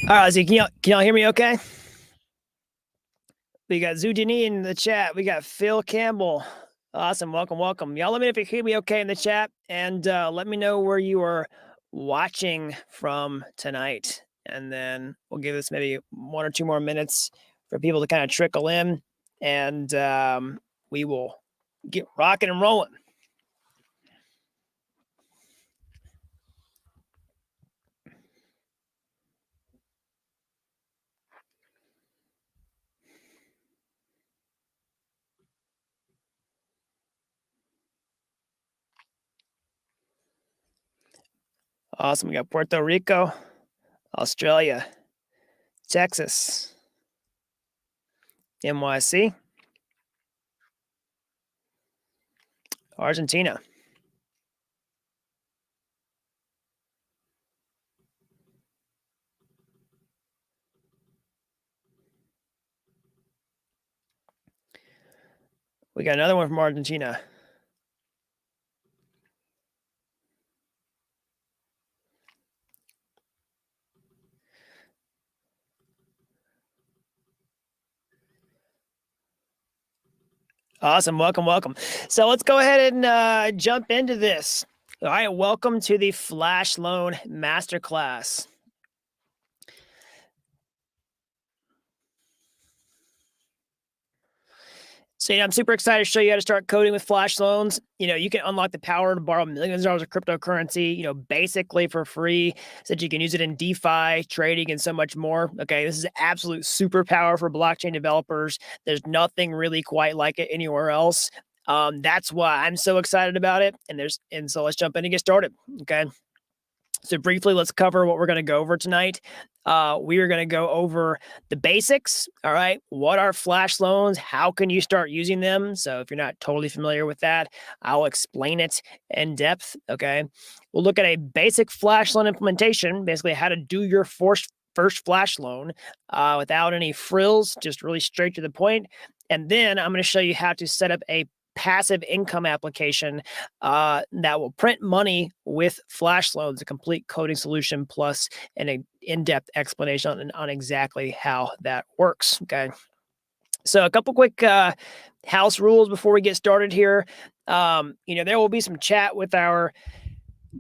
All right, so can y'all hear me okay? We got Zudini in the chat. We got Phil Campbell. Awesome. Welcome, welcome. Y'all let me know if you hear me okay in the chat, and let me know where you are watching from tonight. And then we'll give this maybe 1 or 2 more minutes for people to kind of trickle in, and we will get rocking and rolling. Awesome. We got Puerto Rico, Australia, Texas, NYC, Argentina. We got another one from Argentina. Awesome. Welcome, welcome. So let's go ahead and jump into this. All right. Welcome to the Flash Loan Masterclass. So, I'm super excited to show you how to start coding with flash loans. You can unlock the power to borrow millions of dollars of cryptocurrency, basically for free, so that you can use it in DeFi, trading, and so much more. Okay, this is absolute superpower for blockchain developers. There's nothing really quite like it anywhere else. That's why I'm so excited about it. And so let's jump in and get started. Okay. So briefly, let's cover what we're going to go over tonight. We are going to go over the basics. All right. What are flash loans? How can you start using them? So if you're not totally familiar with that, I'll explain it in depth. Okay. We'll look at a basic flash loan implementation, basically how to do your first flash loan without any frills, just really straight to the point. And then I'm going to show you how to set up a passive income application that will print money with flash loans, a complete coding solution plus an in-depth explanation on exactly how that works. Okay. So a couple quick house rules before we get started here. There will be some chat with our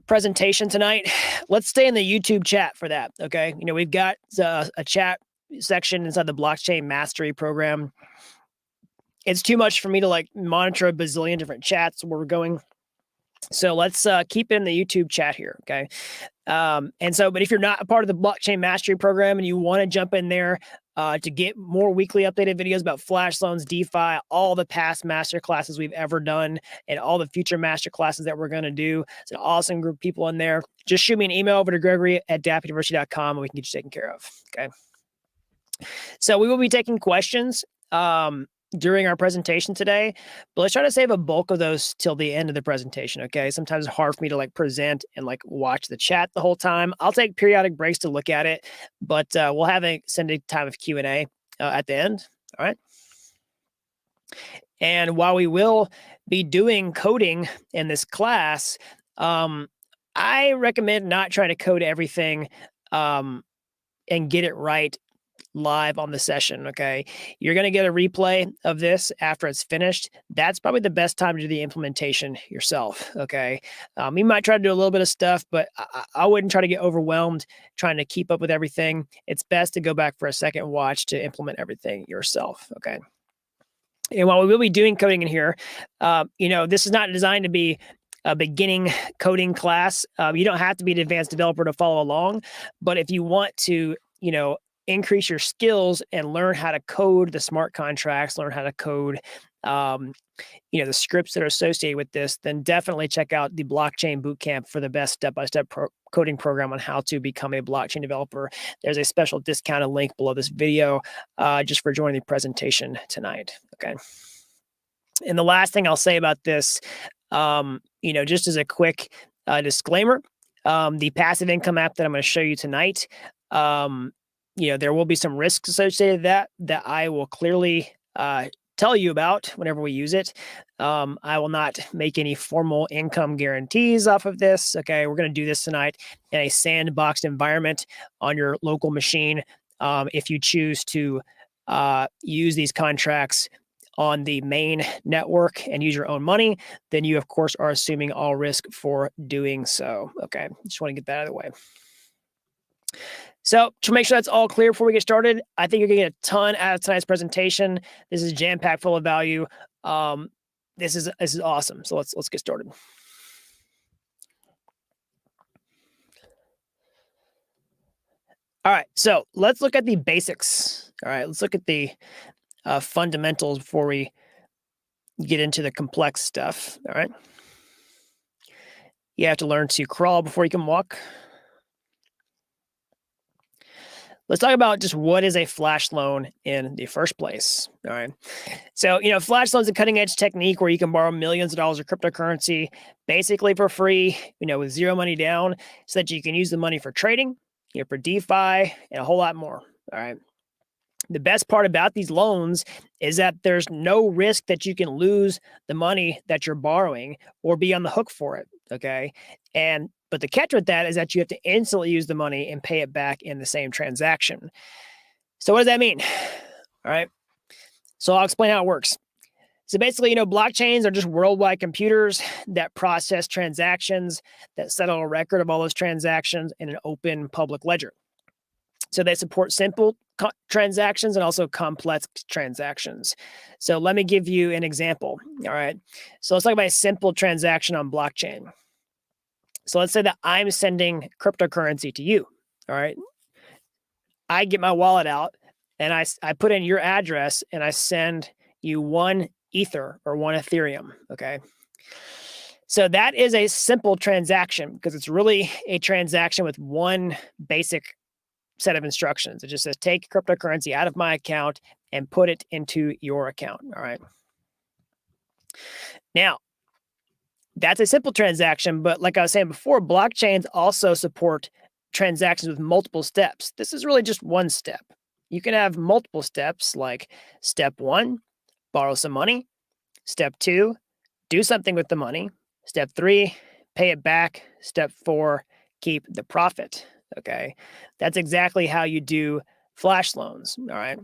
presentation tonight. Let's stay in the YouTube chat for that. Okay. We've got a chat section inside the blockchain mastery program. It's too much for me to monitor a bazillion different chats where we're going. So let's keep it in the YouTube chat here. Okay. But if you're not a part of the blockchain mastery program and you want to jump in there to get more weekly updated videos about flash loans, DeFi, all the past master classes we've ever done, and all the future master classes that we're going to do, it's an awesome group of people in there. Just shoot me an email over to gregory@dappuniversity.com and we can get you taken care of. Okay. So we will be taking questions during our presentation today, but let's try to save a bulk of those till the end of the presentation. Okay. Sometimes it's hard for me to present and watch the chat the whole time. I'll take periodic breaks to look at it, but we'll have a time of Q&A at the end. All right. And while we will be doing coding in this class, I recommend not trying to code everything and get it right live on the session. Okay. You're going to get a replay of this after it's finished. That's probably the best time to do the implementation yourself. Okay. You might try to do a little bit of stuff, but I wouldn't try to get overwhelmed trying to keep up with everything. It's best to go back for a second watch to implement everything yourself. Okay. And while we will be doing coding in here, this is not designed to be a beginning coding class. You don't have to be an advanced developer to follow along, but if you want to, increase your skills and learn how to code the smart contracts, learn how to code, the scripts that are associated with this, then definitely check out the Blockchain Bootcamp for the best step-by-step coding program on how to become a blockchain developer. There's a special discounted link below this video just for joining the presentation tonight. Okay. And the last thing I'll say about this, just as a quick disclaimer, the passive income app that I'm going to show you tonight, there will be some risks associated with that I will clearly tell you about whenever we use it. I will not make any formal income guarantees off of this. Okay, we're going to do this tonight in a sandboxed environment on your local machine. If you choose to use these contracts on the main network and use your own money, then you, of course, are assuming all risk for doing so. Okay, just want to get that out of the way. So to make sure that's all clear before we get started, I think you're going to get a ton out of tonight's presentation. This is jam-packed full of value. This is awesome. So let's get started. All right, so let's look at the basics. All right, let's look at the fundamentals before we get into the complex stuff. All right, you have to learn to crawl before you can walk. Let's talk about just what is a flash loan in the first place. All right. So, flash loan is a cutting edge technique where you can borrow millions of dollars of cryptocurrency basically for free, with zero money down so that you can use the money for trading, for DeFi and a whole lot more. All right. The best part about these loans is that there's no risk that you can lose the money that you're borrowing or be on the hook for it. Okay. But the catch with that is that you have to instantly use the money and pay it back in the same transaction. So what does that mean? All right. So I'll explain how it works. So basically, blockchains are just worldwide computers that process transactions that settle a record of all those transactions in an open public ledger. So they support simple transactions and also complex transactions. So let me give you an example. All right. So let's talk about a simple transaction on blockchain. So let's say that I'm sending cryptocurrency to you. All right. I get my wallet out and I put in your address and I send you 1 Ether or 1 Ethereum. Okay. So that is a simple transaction because it's really a transaction with one basic set of instructions. It just says take cryptocurrency out of my account and put it into your account. All right. Now, that's a simple transaction, but like I was saying before, blockchains also support transactions with multiple steps. This is really just one step. You can have multiple steps like step 1, borrow some money. Step 2, do something with the money. Step 3, pay it back. Step 4, keep the profit. Okay. That's exactly how you do flash loans. All right.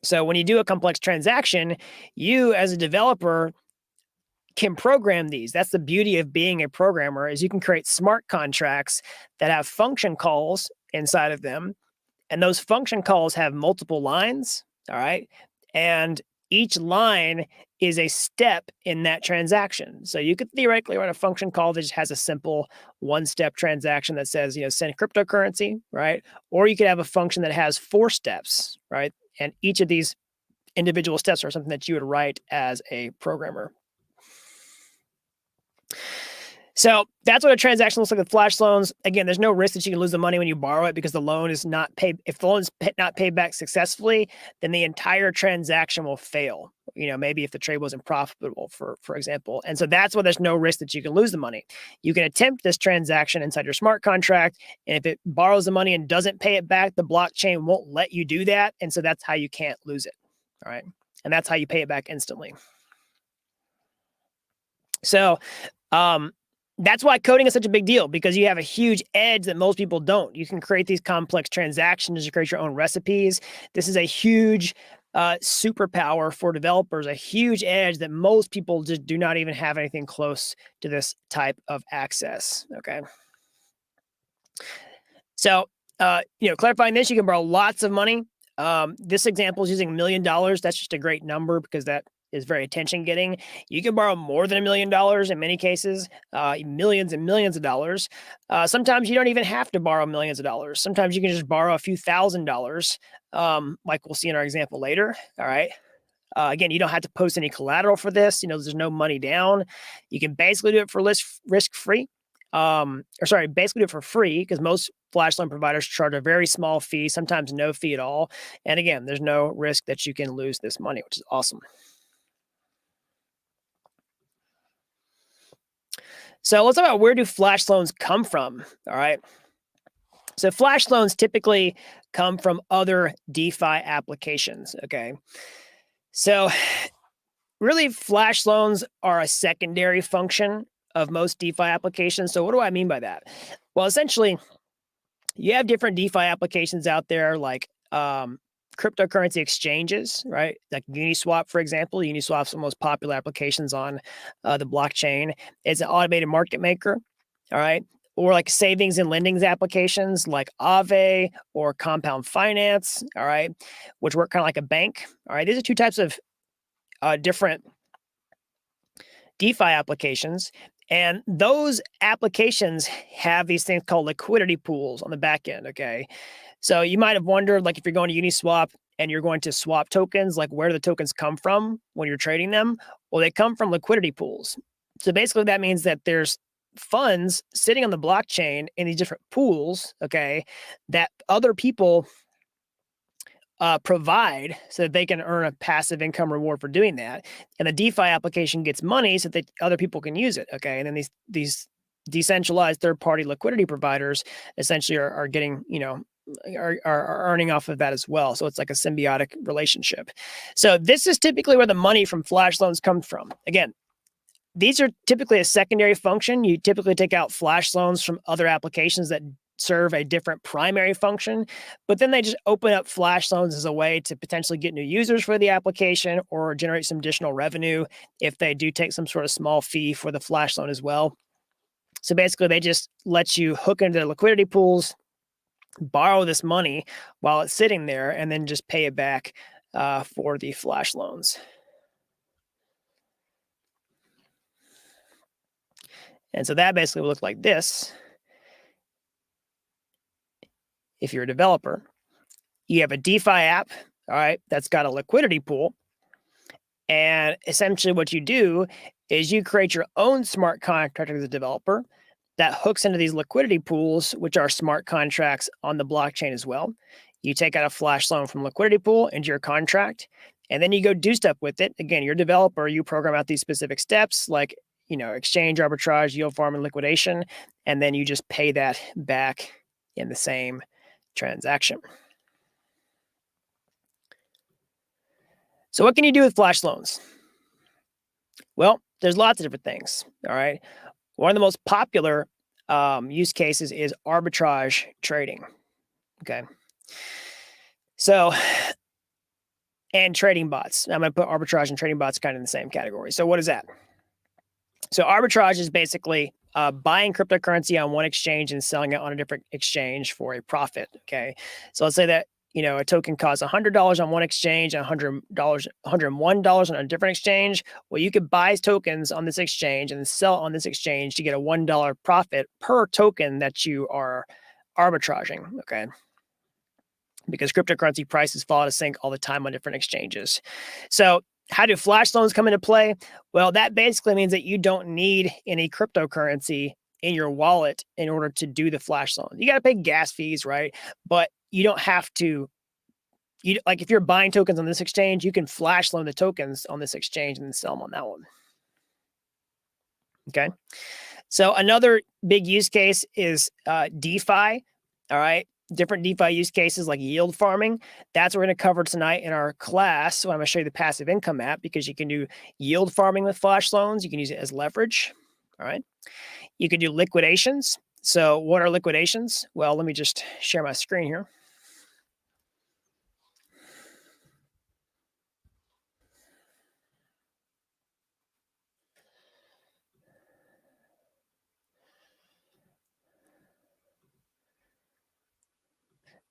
So when you do a complex transaction, you as a developer can program these. That's the beauty of being a programmer is you can create smart contracts that have function calls inside of them. And those function calls have multiple lines. All right. And each line is a step in that transaction. So you could theoretically write a function call that just has a simple one-step transaction that says, send cryptocurrency, right? Or you could have a function that has 4 steps, right? And each of these individual steps are something that you would write as a programmer. So that's what a transaction looks like with flash loans. Again, there's no risk that you can lose the money when you borrow it because the loan is not paid. If the loan is not paid back successfully, then the entire transaction will fail. Maybe if the trade wasn't profitable, for example. And so that's why there's no risk that you can lose the money. You can attempt this transaction inside your smart contract, and if it borrows the money and doesn't pay it back, the blockchain won't let you do that. And so that's how you can't lose it. All right. And that's how you pay it back instantly. So, that's why coding is such a big deal because you have a huge edge that most people don't. You can create these complex transactions, you create your own recipes. This is a huge superpower for developers, a huge edge that most people just do not even have anything close to this type of access. Okay. So, clarifying this, you can borrow lots of money. This example is using $1 million. That's just a great number because that is very attention getting. You can borrow more than $1 million in many cases, millions and millions of dollars. Sometimes you don't even have to borrow millions of dollars. Sometimes you can just borrow a few $1,000s, like we'll see in our example later. All right. Again, you don't have to post any collateral for this. There's no money down. You can basically do it for risk free. Basically do it for free because most flash loan providers charge a very small fee, sometimes no fee at all. And again, there's no risk that you can lose this money, which is awesome. So let's talk about where do flash loans come from. All right. So flash loans typically come from other DeFi applications. Okay. So really, flash loans are a secondary function of most DeFi applications. So what do I mean by that? Well, essentially, you have different DeFi applications out there like cryptocurrency exchanges, right? Like Uniswap, for example. Uniswap's the most popular applications on the blockchain. It's an automated market maker, all right? Or like savings and lendings applications like Aave or Compound Finance, all right, which work kind of like a bank. All right, these are two types of different DeFi applications. And those applications have these things called liquidity pools on the back end. Okay. So you might have wondered, like, if you're going to Uniswap and you're going to swap tokens, like, where do the tokens come from when you're trading them? Well, they come from liquidity pools. So basically, that means that there's funds sitting on the blockchain in these different pools, okay, that other people provide so that they can earn a passive income reward for doing that. And the DeFi application gets money so that other people can use it. Okay. And then these decentralized third party liquidity providers essentially are getting, are earning off of that as well. So it's like a symbiotic relationship. So this is typically where the money from flash loans comes from. Again, these are typically a secondary function. You typically take out flash loans from other applications that serve a different primary function, but then they just open up flash loans as a way to potentially get new users for the application or generate some additional revenue if they do take some sort of small fee for the flash loan as well. So basically, they just let you hook into their liquidity pools, borrow this money while it's sitting there, and then just pay it back for the flash loans. And so that basically will look like this. If you're a developer, you have a DeFi app, all right, that's got a liquidity pool. And essentially what you do is you create your own smart contract as a developer that hooks into these liquidity pools, which are smart contracts on the blockchain as well. You take out a flash loan from liquidity pool into your contract, and then you go do stuff with it. Again, you're a developer, you program out these specific steps like, exchange, arbitrage, yield farm, and liquidation, and then you just pay that back in the same transaction. So what can you do with flash loans? Well, there's lots of different things. All right. One of the most popular use cases is arbitrage trading. Okay. So, and trading bots. I'm going to put arbitrage and trading bots kind of in the same category. So what is that? So arbitrage is basically buying cryptocurrency on one exchange and selling it on a different exchange for a profit. Okay. So let's say that a token costs $100 on one exchange and $101 on a different exchange. Well, you could buy tokens on this exchange and sell on this exchange to get a $1 profit per token that you are arbitraging. Okay. Because cryptocurrency prices fall out of sync all the time on different exchanges. So how do flash loans come into play? Well, that basically means that you don't need any cryptocurrency in your wallet in order to do the flash loan. You got to pay gas fees, right? But you don't have to. Like, if you're buying tokens on this exchange, you can flash loan the tokens on this exchange and then sell them on that one. Okay. So another big use case is DeFi. All right. Different DeFi use cases like yield farming. That's what we're going to cover tonight in our class. So I'm going to show you the passive income app because you can do yield farming with flash loans. You can use it as leverage. All right. You can do liquidations. So what are liquidations? Well, let me just share my screen here.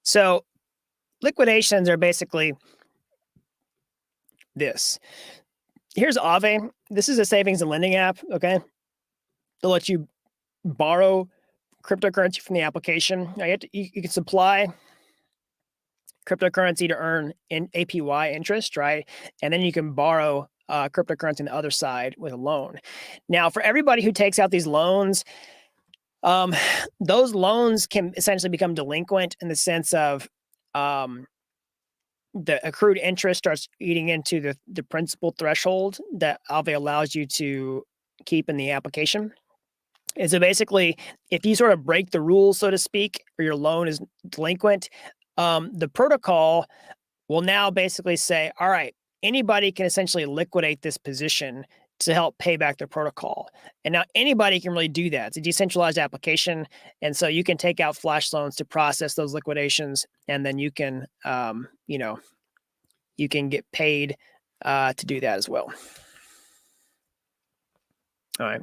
So liquidations are basically this. Here's Aave. This is a savings and lending app, okay? They'll let you borrow cryptocurrency from the application. Now you can supply cryptocurrency to earn in APY interest, right? And then you can borrow cryptocurrency on the other side with a loan. Now, for everybody who takes out these loans, those loans can essentially become delinquent in the sense of the accrued interest starts eating into the principal threshold that Aave allows you to keep in the application. And so basically, if you sort of break the rules, so to speak, or your loan is delinquent, the protocol will now basically say, all right, anybody can essentially liquidate this position to help pay back their protocol. And now anybody can really do that. It's a decentralized application. And so you can take out flash loans to process those liquidations. And then you can, you can get paid to do that as well. All right.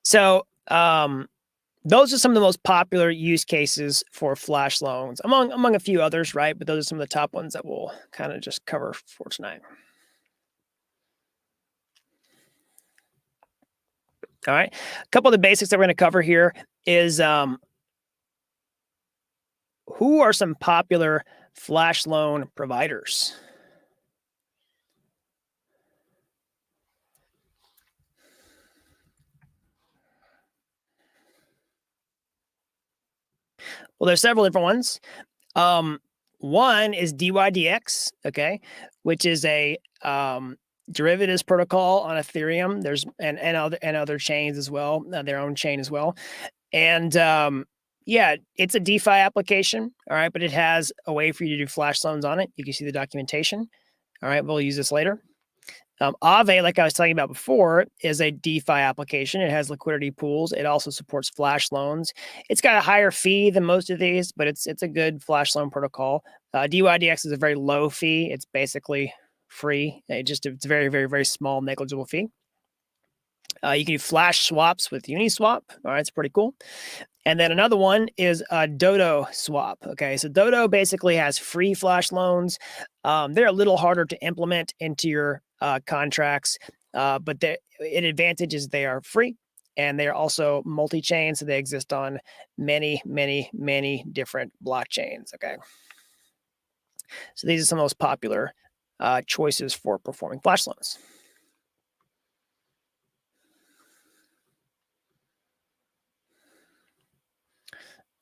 So those are some of the most popular use cases for flash loans, among a few others, right? But those are some of the top ones that we'll kind of just cover for tonight. All right. A couple of the basics that we're going to cover here is who are some popular flash loan providers? Well, there's several different ones. One is DYDX, okay, which is a derivatives protocol on Ethereum. There's and other chains as well, their own chain as well. And yeah, it's a DeFi application, all right, but it has a way for you to do flash loans on it. You can see the documentation. All right, we'll use this later. Aave, like I was talking about before, is a DeFi application. It has liquidity pools. It also supports flash loans. It's got a higher fee than most of these, but it's a good flash loan protocol. DYDX is a very low fee. It's basically free. It's a very, very, very small, negligible fee. You can do flash swaps with Uniswap. All right, it's pretty cool. And then another one is Dodo Swap. Okay, so Dodo basically has free flash loans. They're a little harder to implement into your contracts, but an advantage is they are free, and they are also multi-chain, so they exist on many, many, many different blockchains. Okay, so these are some of the most popular choices for performing flash loans.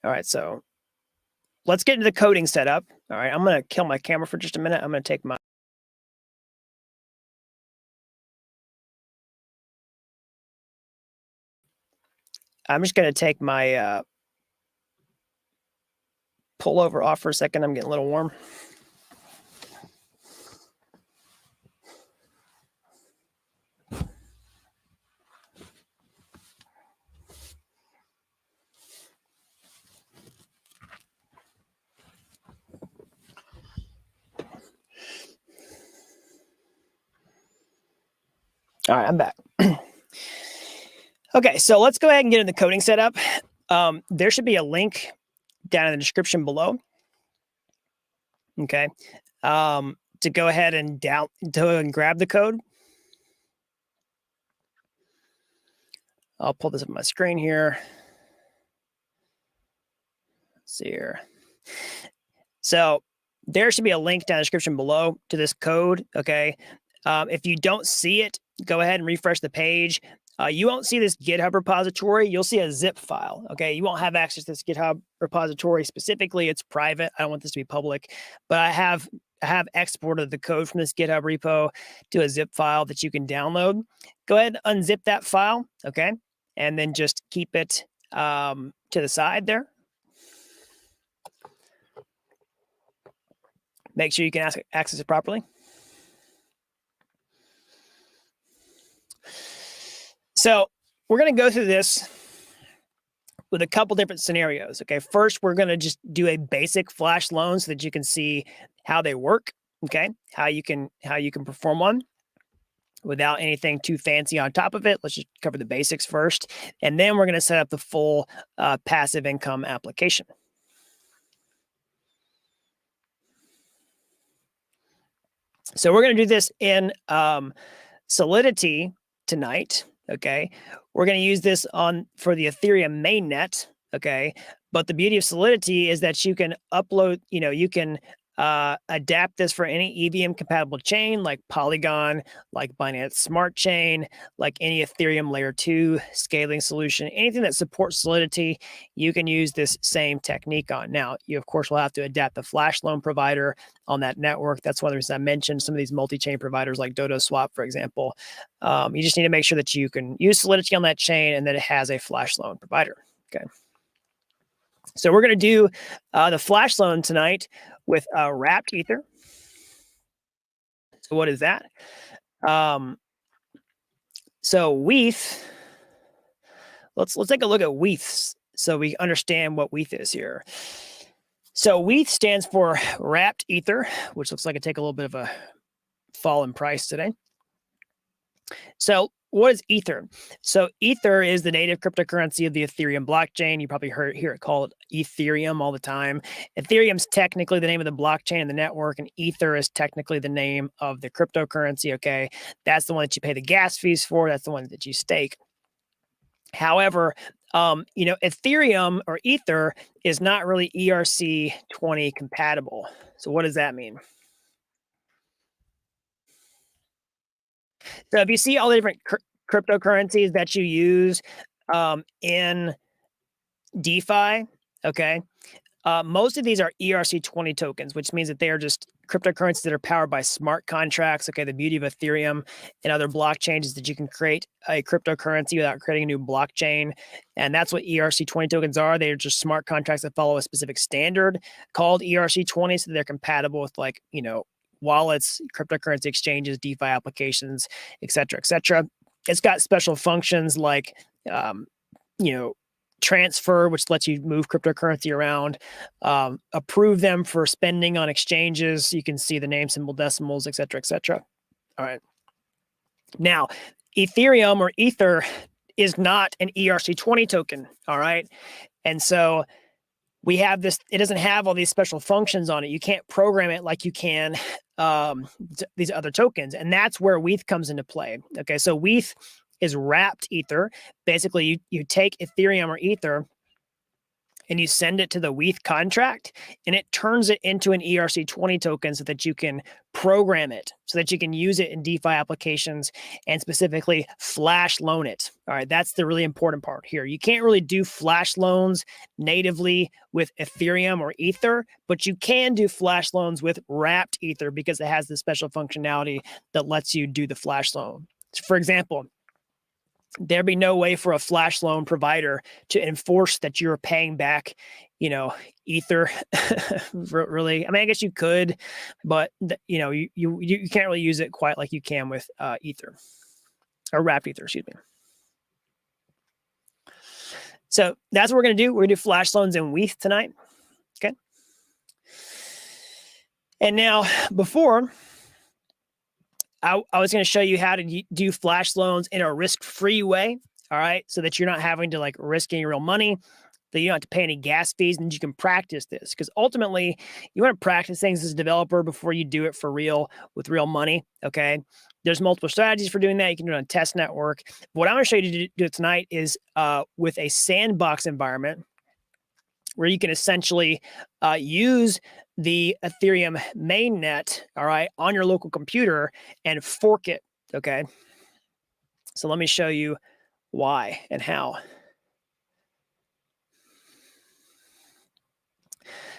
All right, so let's get into the coding setup. All right, I'm going to kill my camera for just a minute. I'm going to take my pullover off for a second. I'm getting a little warm. All right, I'm back. Okay, so let's go ahead and get into the coding setup. There should be a link down in the description below. Okay, to go ahead and grab the code. I'll pull this up on my screen here. Let's see here. So there should be a link down in the description below to this code. Okay, if you don't see it, go ahead and refresh the page. You won't see this GitHub repository. You'll see a zip file. Okay, you won't have access to this GitHub repository specifically. It's private. I don't want this to be public, but I have exported the code from this GitHub repo to a zip file that you can download. Go ahead and unzip that file. Okay, and then just keep it to the side there. Make sure you can access it properly. So we're going to go through this with a couple different scenarios. Okay, first we're going to just do a basic flash loan so that you can see how they work. Okay, how you can perform one without anything too fancy on top of it. Let's just cover the basics first, and then we're going to set up the full passive income application. So we're going to do this in Solidity tonight. Okay, we're going to use this for the Ethereum mainnet. Okay, but the beauty of Solidity is that you can upload, you can adapt this for any EVM compatible chain like Polygon, like Binance Smart Chain, like any Ethereum layer 2 scaling solution, anything that supports Solidity, you can use this same technique on. Now, you of course will have to adapt the flash loan provider on that network. That's one of the reasons I mentioned some of these multi-chain providers like Dodo Swap, for example. You just need to make sure that you can use Solidity on that chain and that it has a flash loan provider. Okay. So we're going to do the flash loan tonight with wrapped Ether. So what is that? Um, so WETH, let's take a look at WETH so we understand what WETH is here. So WETH stands for Wrapped Ether, which looks like it take a little bit of a fall in price today. So what is Ether? So Ether is the native cryptocurrency of the Ethereum blockchain. You probably hear it called Ethereum all the time. Ethereum's technically the name of the blockchain and the network, and Ether is technically the name of the cryptocurrency. Okay, that's the one that you pay the gas fees for. That's the one that you stake. However, Ethereum or Ether is not really ERC20 compatible. So what does that mean? So if you see all the different cryptocurrencies that you use in DeFi, okay, most of these are ERC20 tokens, which means that they are just cryptocurrencies that are powered by smart contracts. Okay, the beauty of Ethereum and other blockchains is that you can create a cryptocurrency without creating a new blockchain. And that's what ERC20 tokens are. They're just smart contracts that follow a specific standard called ERC20, so they're compatible with wallets, cryptocurrency exchanges, DeFi applications, et cetera, et cetera. It's got special functions like, transfer, which lets you move cryptocurrency around, approve them for spending on exchanges. You can see the name, symbol, decimals, et cetera, et cetera. All right. Now, Ethereum or Ether is not an ERC20 token. All right. And so we have this, it doesn't have all these special functions on it. You can't program it like you can these other tokens. And that's where WETH comes into play. Okay. So WETH is wrapped Ether. Basically, you take Ethereum or Ether and you send it to the WETH contract, and it turns it into an ERC20 token so that you can program it, so that you can use it in DeFi applications and specifically flash loan it. All right, that's the really important part here. You can't really do flash loans natively with Ethereum or Ether, but you can do flash loans with wrapped Ether because it has the special functionality that lets you do the flash loan. So for example, there'd be no way for a flash loan provider to enforce that you're paying back, Ether. Really, I mean, I guess you could, but you can't really use it quite like you can with Ether or wrapped Ether. Excuse me. So that's what we're gonna do. We're gonna do flash loans in WETH tonight. Okay. And now before, I was going to show you how to do flash loans in a risk-free way, all right, so that you're not having to risk any real money, that you don't have to pay any gas fees, and you can practice this. Because ultimately, you want to practice things as a developer before you do it for real with real money, okay? There's multiple strategies for doing that. You can do it on test network. What I'm going to show you to do tonight is with a sandbox environment where you can essentially use the Ethereum mainnet, all right, on your local computer and fork it, okay? So let me show you why and how.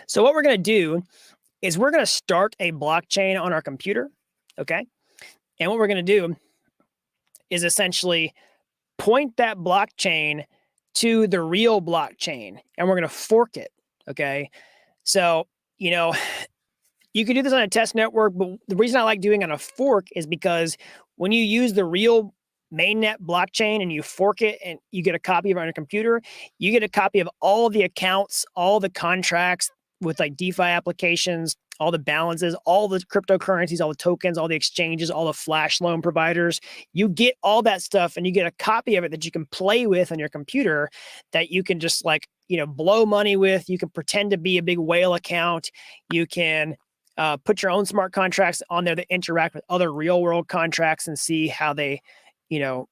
So what we're going to do is we're going to start a blockchain on our computer, okay? And what we're going to do is essentially point that blockchain to the real blockchain, and we're going to fork it, okay? So, you can do this on a test network, but the reason I like doing it on a fork is because when you use the real mainnet blockchain and you fork it and you get a copy of it on your computer, you get a copy of all the accounts, all the contracts with DeFi applications, all the balances, all the cryptocurrencies, all the tokens, all the exchanges, all the flash loan providers. You get all that stuff and you get a copy of it that you can play with on your computer that you can just blow money with. You can pretend to be a big whale account. You can put your own smart contracts on there that interact with other real world contracts and see how they,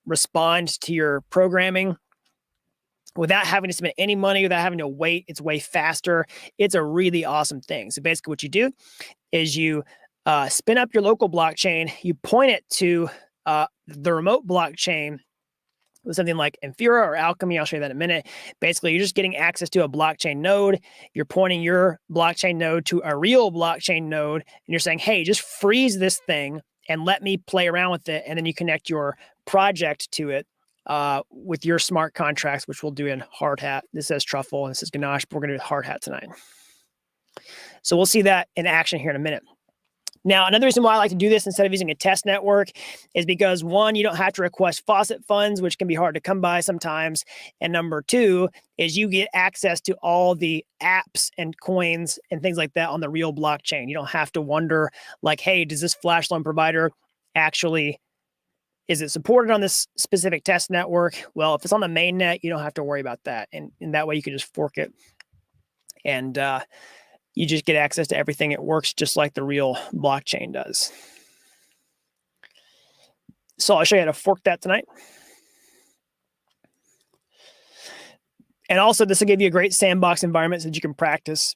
respond to your programming without having to spend any money, without having to wait. It's way faster. It's a really awesome thing. So basically what you do is you spin up your local blockchain, you point it to the remote blockchain with something like Infura or Alchemy. I'll show you that in a minute. Basically, you're just getting access to a blockchain node. You're pointing your blockchain node to a real blockchain node, and you're saying, hey, just freeze this thing and let me play around with it. And then you connect your project to it with your smart contracts, which we'll do in hard hat. This says truffle and this is ganache, but we're going to do hard hat tonight. So we'll see that in action here in a minute. Now, another reason why I like to do this instead of using a test network is because one, you don't have to request faucet funds, which can be hard to come by sometimes. And number two is you get access to all the apps and coins and things like that on the real blockchain. You don't have to wonder like, hey, does this flash loan provider actually, is it supported on this specific test network? Well, if it's on the main net, you don't have to worry about that. And that way you can just fork it and you just get access to everything. It works just like the real blockchain does. So I'll show you how to fork that tonight. And also this will give you a great sandbox environment so that you can practice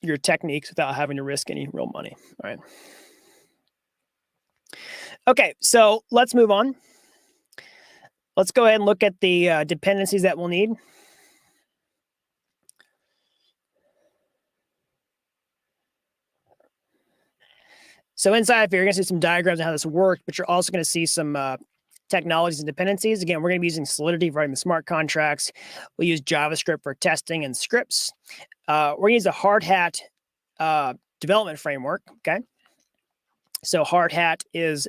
your techniques without having to risk any real money. All right. Okay, so let's move on. Let's go ahead and look at the dependencies that we'll need. So inside of here, you're going to see some diagrams on how this works, but you're also going to see some technologies and dependencies. Again, we're going to be using Solidity for writing the smart contracts. We'll use JavaScript for testing and scripts. We're going to use a hard hat development framework, okay? So hard hat is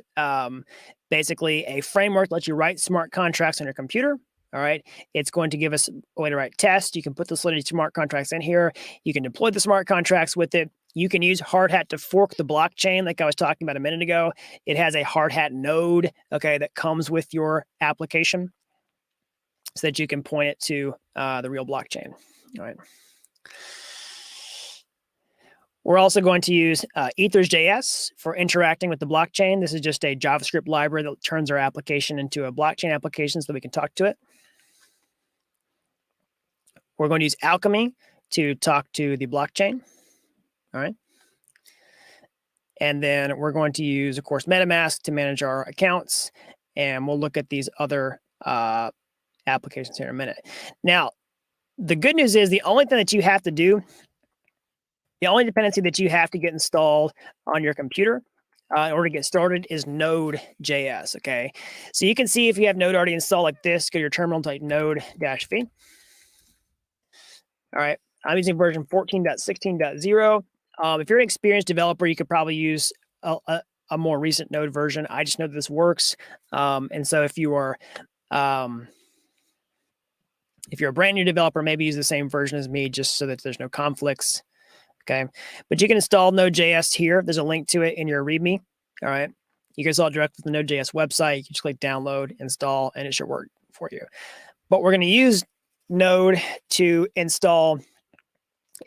basically a framework that lets you write smart contracts on your computer. All right. It's going to give us a way to write tests. You can put the Solidity smart contracts in here. You can deploy the smart contracts with it. You can use hard hat to fork the blockchain like I was talking about a minute ago. It has a hard hat node, okay, that comes with your application so that you can point it to the real blockchain. All right. We're also going to use Ethers.js for interacting with the blockchain. This is just a JavaScript library that turns our application into a blockchain application so that we can talk to it. We're going to use Alchemy to talk to the blockchain. All right. And then we're going to use, of course, MetaMask to manage our accounts. And we'll look at these other applications here in a minute. Now, the good news is the only thing that you have to do, the only dependency that you have to get installed on your computer in order to get started is Node.js, okay? So you can see if you have Node already installed like this, go to your terminal, type node-v. All right, I'm using version 14.16.0. If you're an experienced developer, you could probably use a more recent Node version. I just know that this works. And so if you are if you're a brand new developer, maybe use the same version as me just so that there's no conflicts. Okay, but you can install Node.js here. There's a link to it in your README. All right, you can install it direct with the Node.js website. You can just click download, install, and it should work for you. But we're going to use Node to install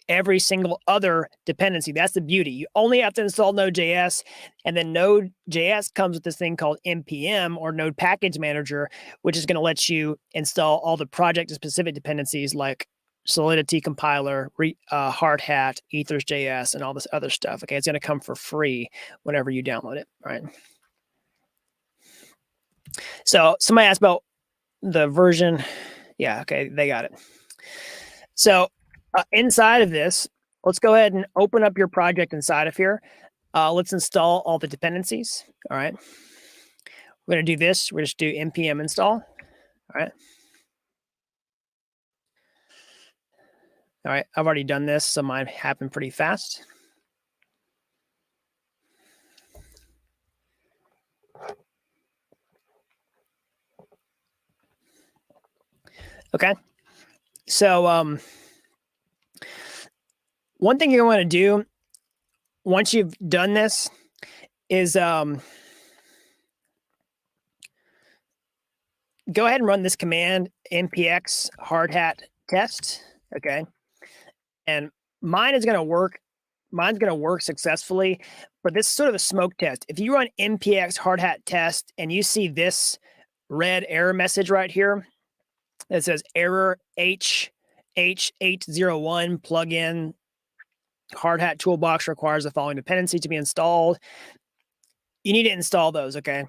every single other dependency. That's the beauty. You only have to install Node.js, and then Node.js comes with this thing called NPM or Node Package Manager, which is going to let you install all the project-specific dependencies like Solidity compiler, hard hat, Ethers.js, and all this other stuff. Okay, it's going to come for free whenever you download it. All right. So somebody asked about the version. Yeah, okay, they got it. So inside of this, let's go ahead and open up your project inside of here. Let's install all the dependencies. All right. We're going to do this. We're just do npm install. All right. All right, I've already done this, so mine happened pretty fast. Okay, so one thing you're going to do once you've done this is go ahead and run this command npx hardhat test. Okay. And mine is going to work. Mine's going to work successfully, but this is sort of a smoke test. If you run npx hardhat test and you see this red error message right here that says error H801 plugin hardhat toolbox requires the following dependency to be installed, you need to install those, okay?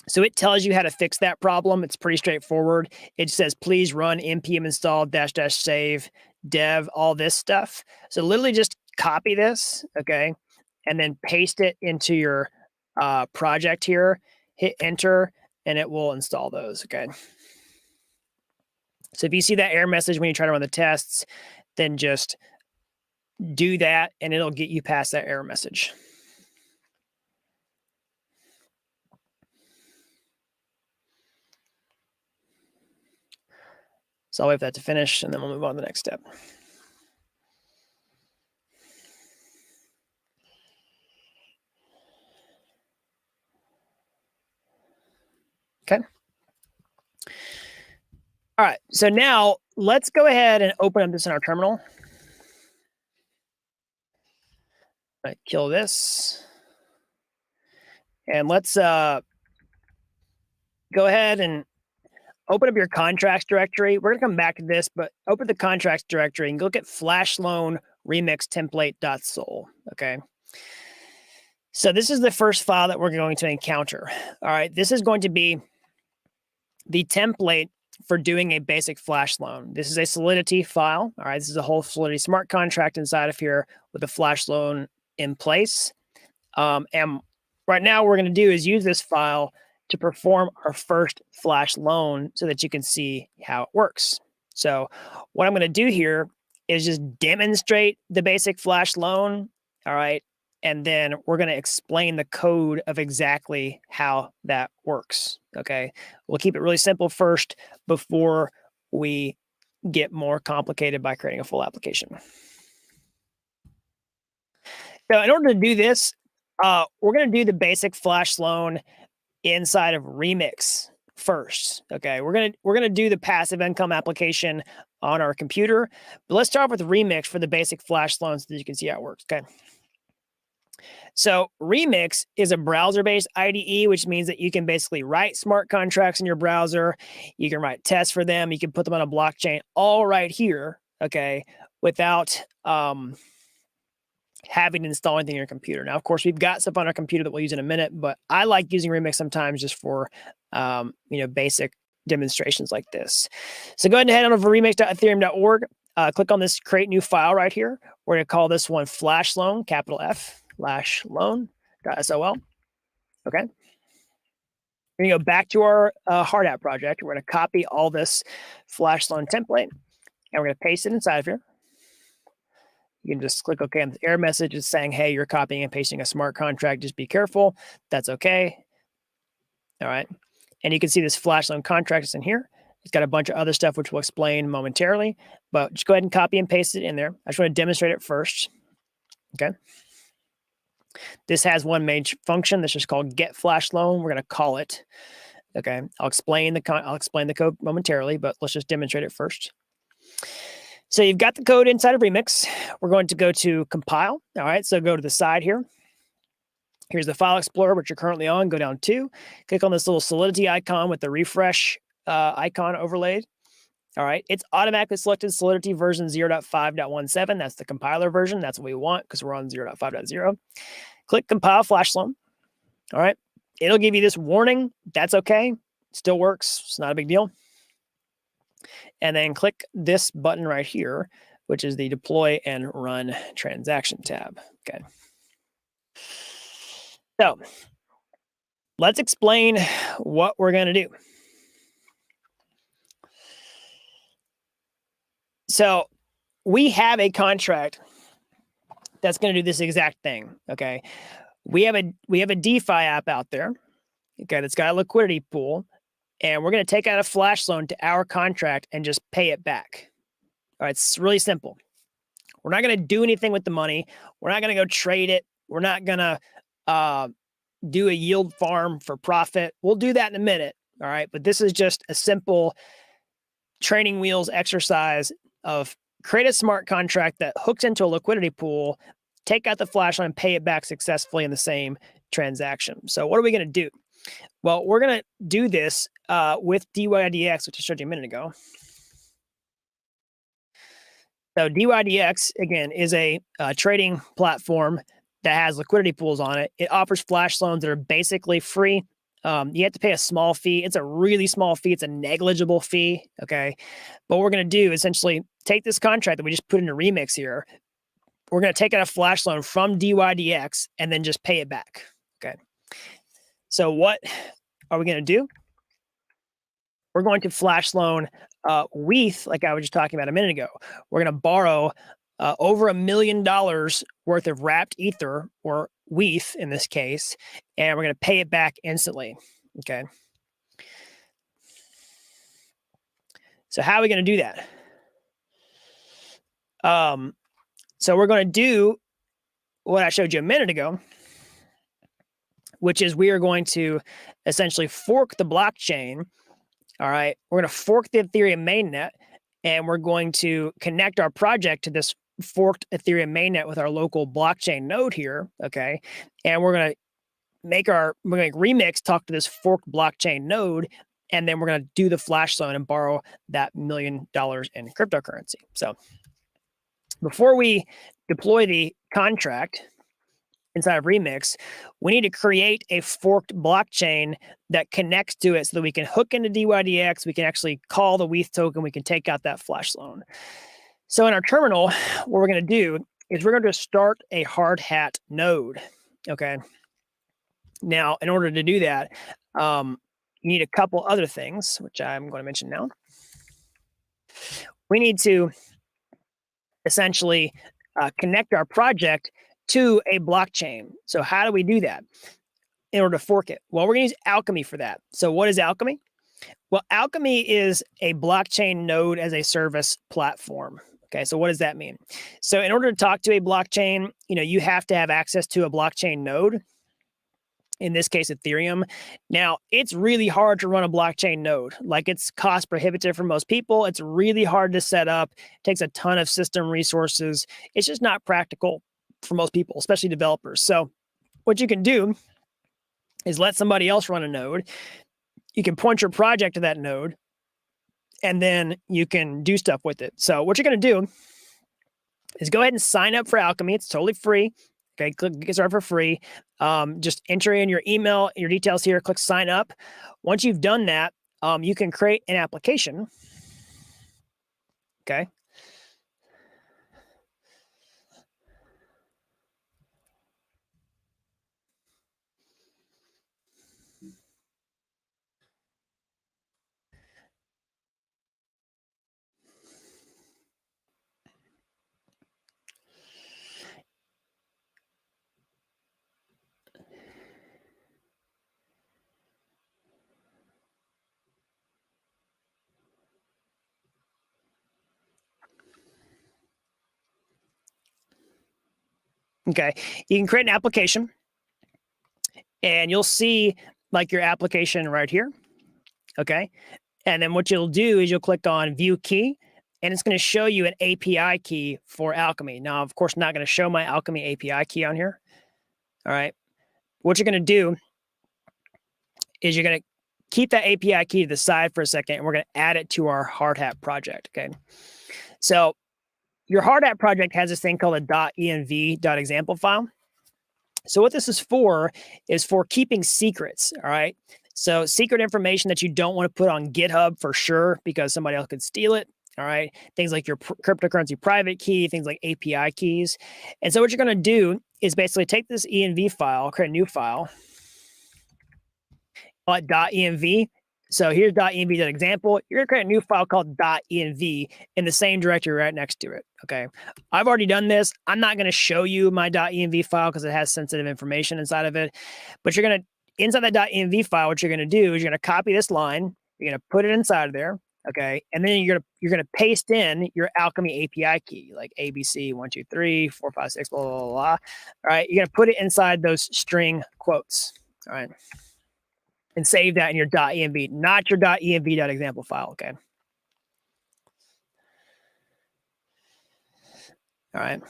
So it tells you how to fix that problem. It's pretty straightforward. It says, please run npm install -- save dev, all this stuff. So literally just copy this, okay? And then paste it into your project here, hit enter, and it will install those, okay? So if you see that error message when you try to run the tests, then just do that and it'll get you past that error message. So I'll wait for that to finish, and then we'll move on to the next step. Okay. All right. So now let's go ahead and open up this in our terminal. All right, kill this. And let's go ahead and open up your contracts directory. We're going to come back to this, but open the contracts directory and look at flash loan remix template.sol. Okay. So this is the first file that we're going to encounter. All right. This is going to be the template for doing a basic flash loan. This is a Solidity file. All right. This is a whole Solidity smart contract inside of here with a flash loan in place. And right now what we're going to do is use this file to perform our first flash loan so that you can see how it works. So what I'm going to do here is just demonstrate the basic flash loan. All right. And then we're going to explain the code of exactly how that works. Okay. We'll keep it really simple first before we get more complicated by creating a full application. So in order to do this, we're going to do the basic flash loan inside of Remix first. Okay, we're gonna do the passive income application on our computer, but let's start with Remix for the basic flash loan so that you can see how it works. Okay. So Remix is a browser-based IDE, which means that you can basically write smart contracts in your browser. You can write tests for them. You can put them on a blockchain all right here. Okay, without having to install anything on your computer. Now, of course, we've got stuff on our computer that we'll use in a minute, but I like using Remix sometimes just for, basic demonstrations like this. So go ahead and head on over to remix.ethereum.org. Click on this create new file right here. We're going to call this one flash loan, capital F, flash loan.sol. Okay. We're going to go back to our hard app project. We're going to copy all this flash loan template, and we're going to paste it inside of here. You can just click OK on the error message. It's saying, hey, you're copying and pasting a smart contract. Just be careful. That's OK. All right. And you can see this flash loan contract is in here. It's got a bunch of other stuff, which we'll explain momentarily. But just go ahead and copy and paste it in there. I just want to demonstrate it first. Okay. This has one main function. This is called get flash loan. We're going to call it. Okay. I'll explain the code momentarily, but let's just demonstrate it first. So you've got the code inside of Remix. We're going to go to compile. All right, so go to the side here. Here's the file explorer, which you're currently on. Go down 2. Click on this little Solidity icon with the refresh icon overlaid. All right, it's automatically selected Solidity version 0.5.17. That's the compiler version. That's what we want because we're on 0.5.0. Click compile flash loan. All right, it'll give you this warning. That's okay. Still works. It's not a big deal. And then click this button right here, which is the deploy and run transaction tab. Okay. So let's explain what we're going to do. So we have a contract that's going to do this exact thing. Okay. We have a DeFi app out there. Okay. That's got a liquidity pool. And we're going to take out a flash loan to our contract and just pay it back. All right, it's really simple. We're not going to do anything with the money. We're not going to go trade it. We're not going to do a yield farm for profit. We'll do that in a minute. All right, but this is just a simple training wheels exercise of create a smart contract that hooks into a liquidity pool, take out the flash loan, and pay it back successfully in the same transaction. So what are we going to do? Well, we're going to do this with DYDX, which I showed you a minute ago. So DYDX, again, is a trading platform that has liquidity pools on it. It offers flash loans that are basically free. You have to pay a small fee. It's a really small fee. It's a negligible fee, okay? But what we're going to do is essentially take this contract that we just put into Remix here. We're going to take out a flash loan from DYDX and then just pay it back, okay? So what are we going to do? We're going to flash loan WETH, like I was just talking about a minute ago. We're going to borrow over $1 million worth of wrapped Ether, or WETH in this case, and we're going to pay it back instantly, okay? So how are we going to do that? So we're going to do what I showed you a minute ago, which is we are going to essentially fork the blockchain. All right. We're going to fork the Ethereum mainnet, and we're going to connect our project to this forked Ethereum mainnet with our local blockchain node here. Okay. And we're going to make Remix talk to this forked blockchain node, and then we're going to do the flash loan and borrow that $1 million in cryptocurrency. So before we deploy the contract inside of Remix, we need to create a forked blockchain that connects to it so that we can hook into DYDX, we can actually call the WETH token, we can take out that flash loan. So in our terminal, what we're going to do is we're going to start a hard hat node. Okay. Now, in order to do that, you need a couple other things, which I'm going to mention now. We need to essentially connect our project to a blockchain. So how do we do that in order to fork it? Well, we're going to use Alchemy for that. So what is Alchemy? Well, Alchemy is a blockchain node as a service platform. Okay, so what does that mean? So in order to talk to a blockchain, you have to have access to a blockchain node. In this case, Ethereum. Now, it's really hard to run a blockchain node. Like, it's cost prohibitive for most people. It's really hard to set up. It takes a ton of system resources. It's just not practical for most people, especially developers. So what you can do is let somebody else run a node. You can point your project to that node, and then you can do stuff with it. So what you're going to do is go ahead and sign up for Alchemy. It's totally free. Okay, click get started for free. Just enter in your email, your details here, click sign up. Once you've done that, you can create an application. Okay. Okay, you can create an application, and you'll see like your application right here. Okay, and then what you'll do is you'll click on View Key, and it's going to show you an API key for Alchemy. Now, of course, not going to show my Alchemy API key on here. All right, what you're going to do is you're going to keep that API key to the side for a second, and we're going to add it to our hard hat project. Okay, so your hard hat project has this thing called a .env.example file. So what this is for keeping secrets, all right? So secret information that you don't want to put on GitHub for sure, because somebody else could steal it, all right? Things like your cryptocurrency private key, things like API keys. And so what you're going to do is basically take this env file, create a new file, call it .env. So here's .env.example. You're going to create a new file called .env in the same directory right next to it. Okay. I've already done this. I'm not going to show you my .env file because it has sensitive information inside of it. But you're going to, inside that .env file, what you're going to do is you're going to copy this line. You're going to put it inside of there. Okay. And then you're going to paste in your Alchemy API key, like ABC 1, 2, 3, 4, 5, 6, blah, blah, blah, blah. All right. You're going to put it inside those string quotes. All right. And save that in your .env, not your .env.example file, okay? All right.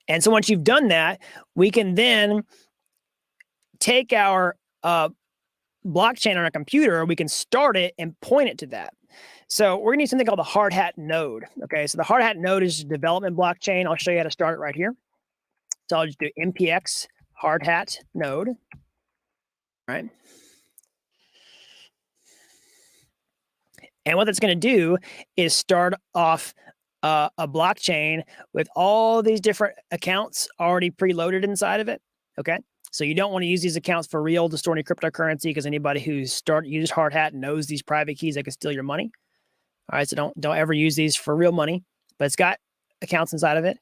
And so once you've done that, we can then take our blockchain on our computer, we can start it and point it to that. So we're going to use something called the hard hat node, okay? So the hard hat node is a development blockchain. I'll show you how to start it right here. So I'll just do npx hard hat node, all right? And what that's going to do is start off a blockchain with all these different accounts already preloaded inside of it. Okay. So you don't want to use these accounts for real to store any cryptocurrency, because anybody who's used hard hat knows these private keys that can steal your money. All right. So don't ever use these for real money, but it's got accounts inside of it.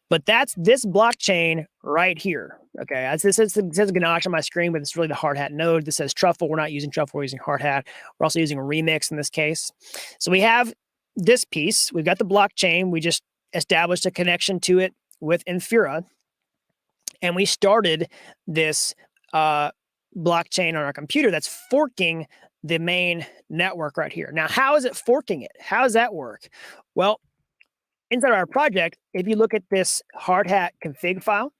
But that's this blockchain right here. Okay, this says Ganache on my screen, but it's really the hard hat node. This says truffle. We're not using truffle, we're using hard hat. We're also using remix in this case. So we have this piece. We've got the blockchain. We just established a connection to it with Infura. And we started this blockchain on our computer that's forking the main network right here. Now, how is it forking it? How does that work? Well, inside our project, if you look at this hard hat config file,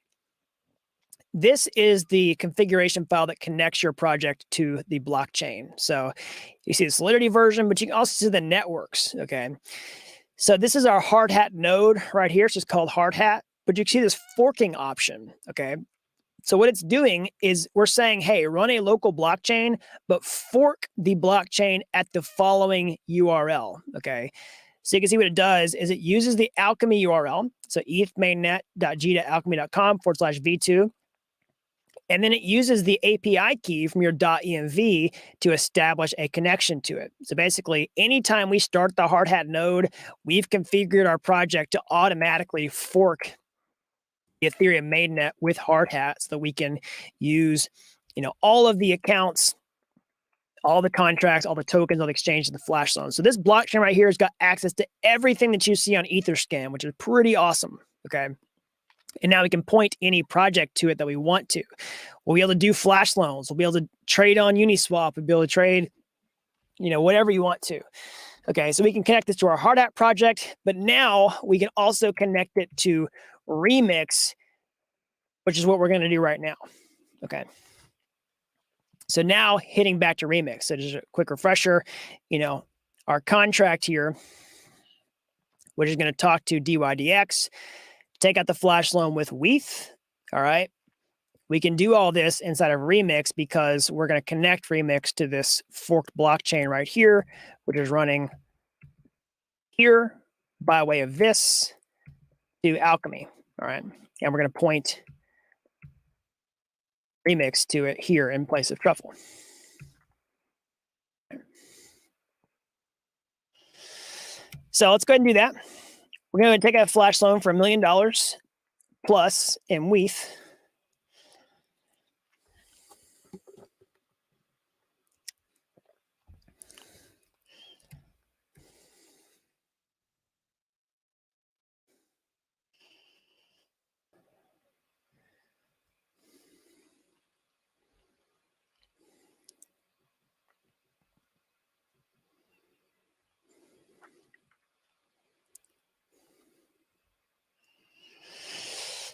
this is the configuration file that connects your project to the blockchain. So you see the Solidity version, but you can also see the networks, okay? So this is our hard hat node right here. It's just called hard hat, but you can see this forking option, okay? So what it's doing is we're saying, hey, run a local blockchain, but fork the blockchain at the following URL, okay? So you can see what it does is it uses the Alchemy URL, so ethmainnet.g.alchemy.com/v2, and then it uses the API key from your .env to establish a connection to it. So basically, anytime we start the hard hat node, we've configured our project to automatically fork the Ethereum mainnet with hard hat so that we can use, all of the accounts, all the contracts, all the tokens, all the exchanges, the flash loans. So this blockchain right here has got access to everything that you see on Etherscan, which is pretty awesome. Okay. And now we can point any project to it that we want to. We'll be able to do flash loans. We'll be able to trade on Uniswap. We'll be able to trade, whatever you want to. Okay, so we can connect this to our hard hat project, but now we can also connect it to Remix, which is what we're going to do right now. Okay. So now hitting back to Remix. So just a quick refresher, our contract here, which is going to talk to DYDX, take out the flash loan with WETH. All right. We can do all this inside of Remix because we're going to connect Remix to this forked blockchain right here, which is running here by way of this to Alchemy. All right. And we're going to point Remix to it here in place of truffle. So let's go ahead and do that. We're going to take a flash loan for $1 million plus in WETH.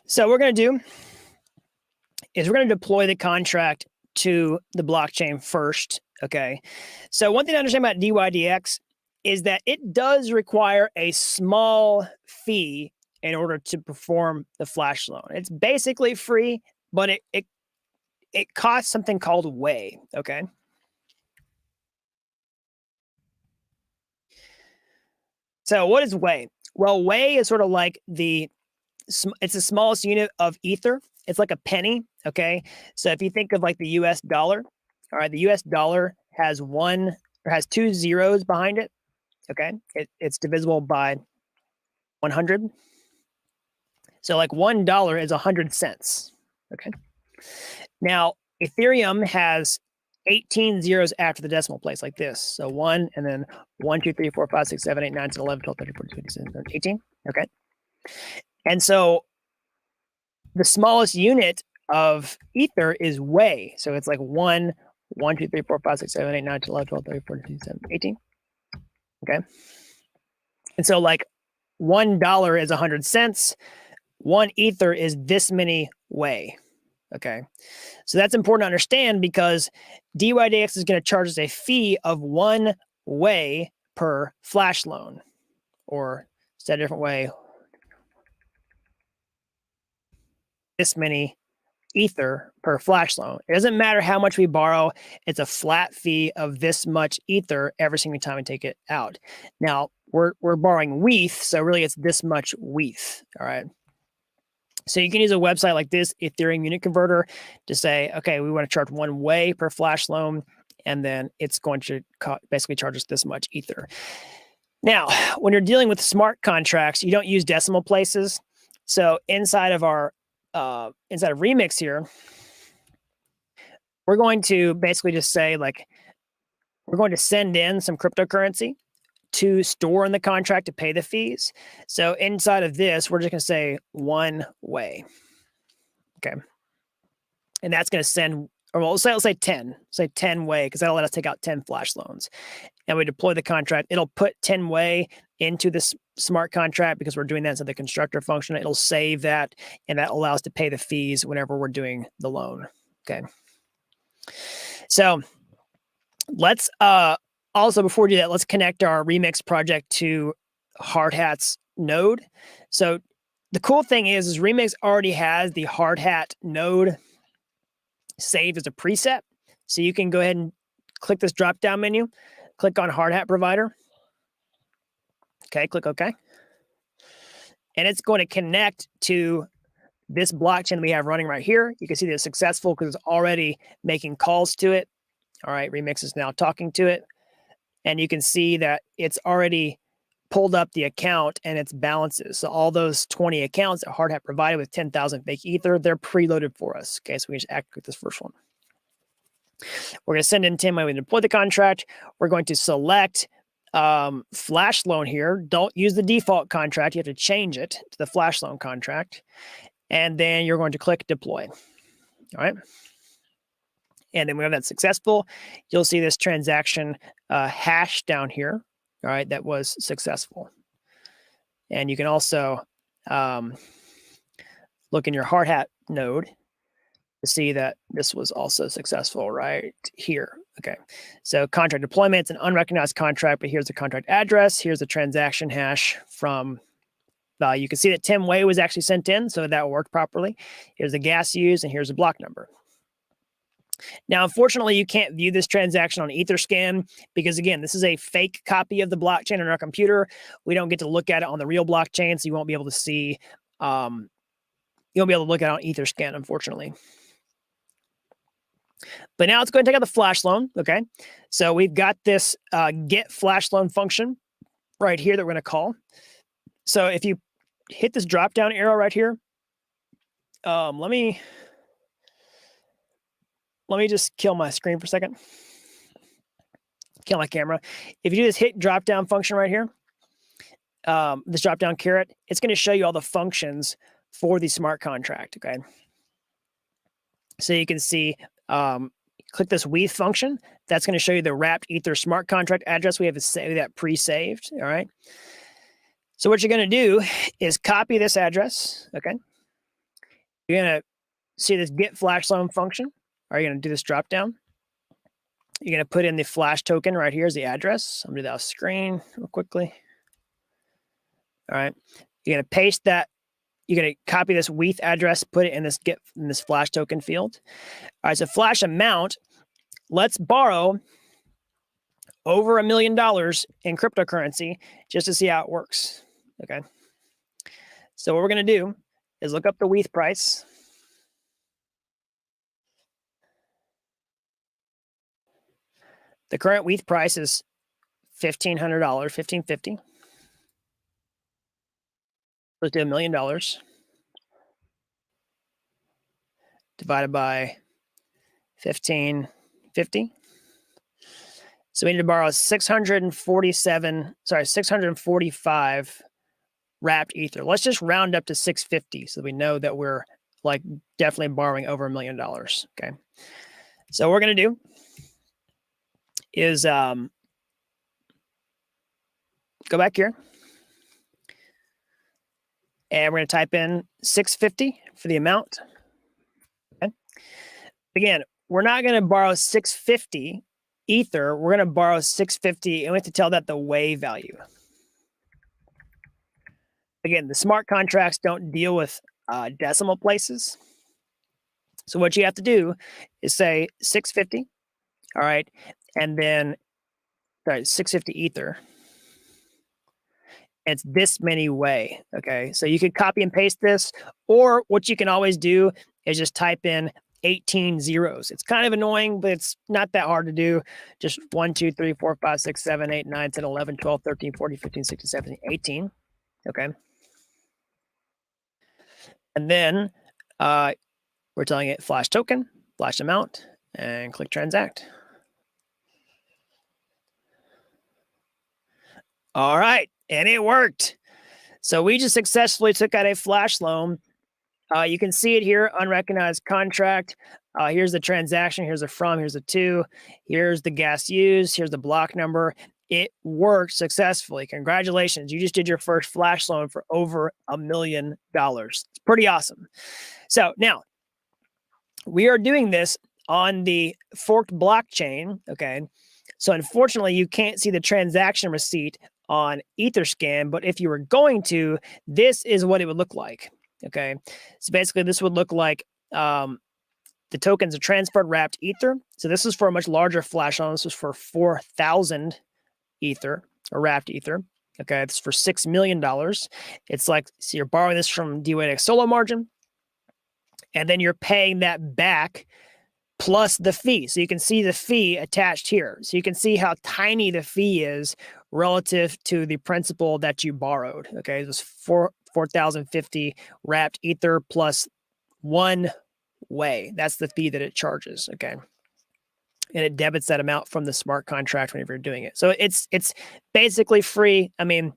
So what we're going to do is we're going to deploy the contract to the blockchain first, okay? So one thing to understand about DYDX is that it does require a small fee in order to perform the flash loan. It's basically free, but it costs something called Whey, okay? So what is Whey? Well, Whey is sort of like it's the smallest unit of Ether. It's like a penny, okay? So if you think of like the US dollar, all right, the US dollar has two zeros behind it, okay? It's divisible by 100. So like $1 is 100 cents, okay? Now, Ethereum has 18 zeros after the decimal place like this. So 1 and then 1, 2, 3, 4, 5, 6, 7, 8, 9, 10, 11, 12, 13, 14, 15, 16, 17, 18, okay? And so the smallest unit of Ether is Whey. So it's like 1, 1, 2, 3, 4, 5, 6, 7, 8, 9, 10, 11, 12, 13, 14, 15, 17, 18. Okay. And so like $1 is 100 cents. 1 Ether is this many Whey. Okay. So that's important to understand because DYDX is going to charge us a fee of 1 Whey per flash loan, or said a different way, this many Ether per flash loan. It doesn't matter how much we borrow. It's a flat fee of this much Ether every single time we take it out. Now, we're borrowing WETH, so really it's this much WETH, all right? So you can use a website like this, Ethereum Unit Converter, to say, okay, we want to charge 1 Whey per flash loan, and then it's going to basically charge us this much Ether. Now, when you're dealing with smart contracts, you don't use decimal places. So inside of our inside of Remix here, we're going to basically just say like, we're going to send in some cryptocurrency to store in the contract to pay the fees. So inside of this, we're just going to say one way. Okay. And that's going to send, or let's say 10, say 10 way, because that'll let us take out 10 flash loans. And we deploy the contract. It'll put 10 way into this smart contract because we're doing that inside the constructor function. It'll save that, and that allows us to pay the fees whenever we're doing the loan. Okay. So let's also, before we do that, let's connect our Remix project to Hardhat's node. So the cool thing is Remix already has the Hardhat node saved as a preset. So you can go ahead and click this drop-down menu, click on Hardhat provider. Okay, click OK. And it's going to connect to this blockchain we have running right here. You can see that it's successful because it's already making calls to it. All right, Remix is now talking to it. And you can see that it's already pulled up the account and its balances. So all those 20 accounts that Hardhat provided with 10,000 fake Ether, they're preloaded for us. Okay, so we just activate this first one. We're going to send in 10 when we deploy the contract. We're going to select flash loan here. Don't use the default contract. You have to change it to the flash loan contract. And then you're going to click deploy. All right. And then when that's successful, you'll see this transaction hash down here, all right, that was successful. And you can also look in your Hardhat node to see that this was also successful right here. Okay, so contract deployment, it's an unrecognized contract, but here's the contract address. Here's the transaction hash from you can see that Tim Way was actually sent in, so that worked properly. Here's the gas used, and here's the block number. Now, unfortunately, you can't view this transaction on Etherscan because, again, this is a fake copy of the blockchain on our computer. We don't get to look at it on the real blockchain, so you won't be able to see, you won't be able to look at it on Etherscan, unfortunately. But now let's go ahead and take out the flash loan, okay? So we've got this get flash loan function right here that we're going to call. So if you hit this drop-down arrow right here, let me just kill my screen for a second. Kill my camera. If you do this hit drop-down function right here, this drop-down caret, it's going to show you all the functions for the smart contract, okay? So you can see, click this weave function. That's going to show you the wrapped Ether smart contract address. We have that pre-saved, all right? So what you're going to do is copy this address, okay? You're going to see this get flash loan function. Are you going to do this drop down? You're going to put in the flash token right here as the address. I'm going to do that off screen real quickly. All right. You're going to paste that. You're going to copy this WETH address, put it in this flash token field. All right. So flash amount. Let's borrow over $1 million in cryptocurrency just to see how it works. Okay. So what we're going to do is look up the WETH price. The current WETH price is $1,500, $1,550. Let's do $1 million divided by 1,550. So we need to borrow 645 wrapped Ether. Let's just round up to 650 so we know that we're like definitely borrowing over $1 million. Okay. So what we're going to do is go back here. And we're going to type in 650 for the amount. Okay. Again, we're not going to borrow 650 Ether. We're going to borrow 650, and we have to tell that the way value. Again, the smart contracts don't deal with decimal places. So what you have to do is say 650, all right, and then 650 Ether. It's this many way, okay? So you could copy and paste this, or what you can always do is just type in 18 zeros. It's kind of annoying, but it's not that hard to do. Just 1, 2, 3, 4, 5, 6, 7, 8, 9, 10, 11, 12, 13, 14, 15, 16, 17, 18, okay? And then We're telling it flash token, flash amount, and click transact. All right, and it worked. So we just successfully took out a flash loan. You can see it here, unrecognized contract. Here's the transaction. Here's the from. Here's the to. Here's the gas used. Here's the block number. It worked successfully. Congratulations. You just did your first flash loan for over $1 million. It's pretty awesome. So now we are doing this on the forked blockchain. Okay. So unfortunately, you can't see the transaction receipt on Etherscan, but if you were going to, this is what it would look like. Okay. So basically, this would look like the tokens are transferred wrapped Ether. So this is for a much larger flash loan. This is for 4,000 Ether or wrapped Ether. Okay. It's for $6 million. It's like, so you're borrowing this from DYDX solo margin, and then you're paying that back plus the fee. So you can see the fee attached here. So you can see how tiny the fee is relative to the principal that you borrowed. Okay. It was 4,050 wrapped Ether plus 1 way. That's the fee that it charges. Okay. And it debits that amount from the smart contract whenever you're doing it. So it's basically free. I mean,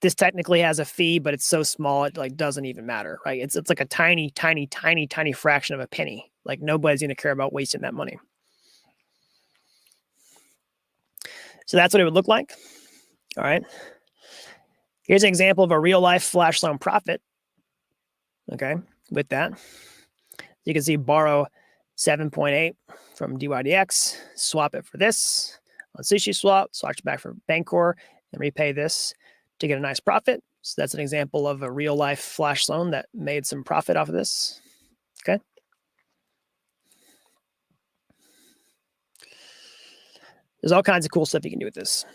this technically has a fee, but it's so small it like doesn't even matter, right? It's like a tiny fraction of a penny. Like nobody's going to care about wasting that money. So that's what it would look like. All right. Here's an example of a real life flash loan profit. Okay. With that, you can see borrow 7.8 from DYDX, swap it for this on Sushi Swap, swap it back for Bancor, and repay this to get a nice profit. So that's an example of a real life flash loan that made some profit off of this. Okay. There's all kinds of cool stuff you can do with this.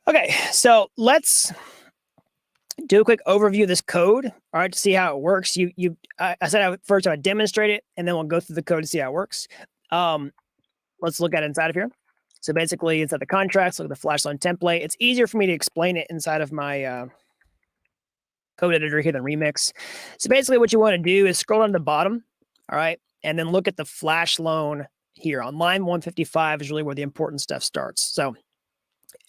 Okay, so let's do a quick overview of this code, all right, to see how it works. I said first I would demonstrate it, and then we'll go through the code to see how it works. Let's look at it inside of here. So basically, inside the contracts, look at the flash loan template. It's easier for me to explain it inside of my code editor here than Remix. So basically, what you want to do is scroll down to the bottom, all right, and then look at the flash loan here. On line 155 is really where the important stuff starts. So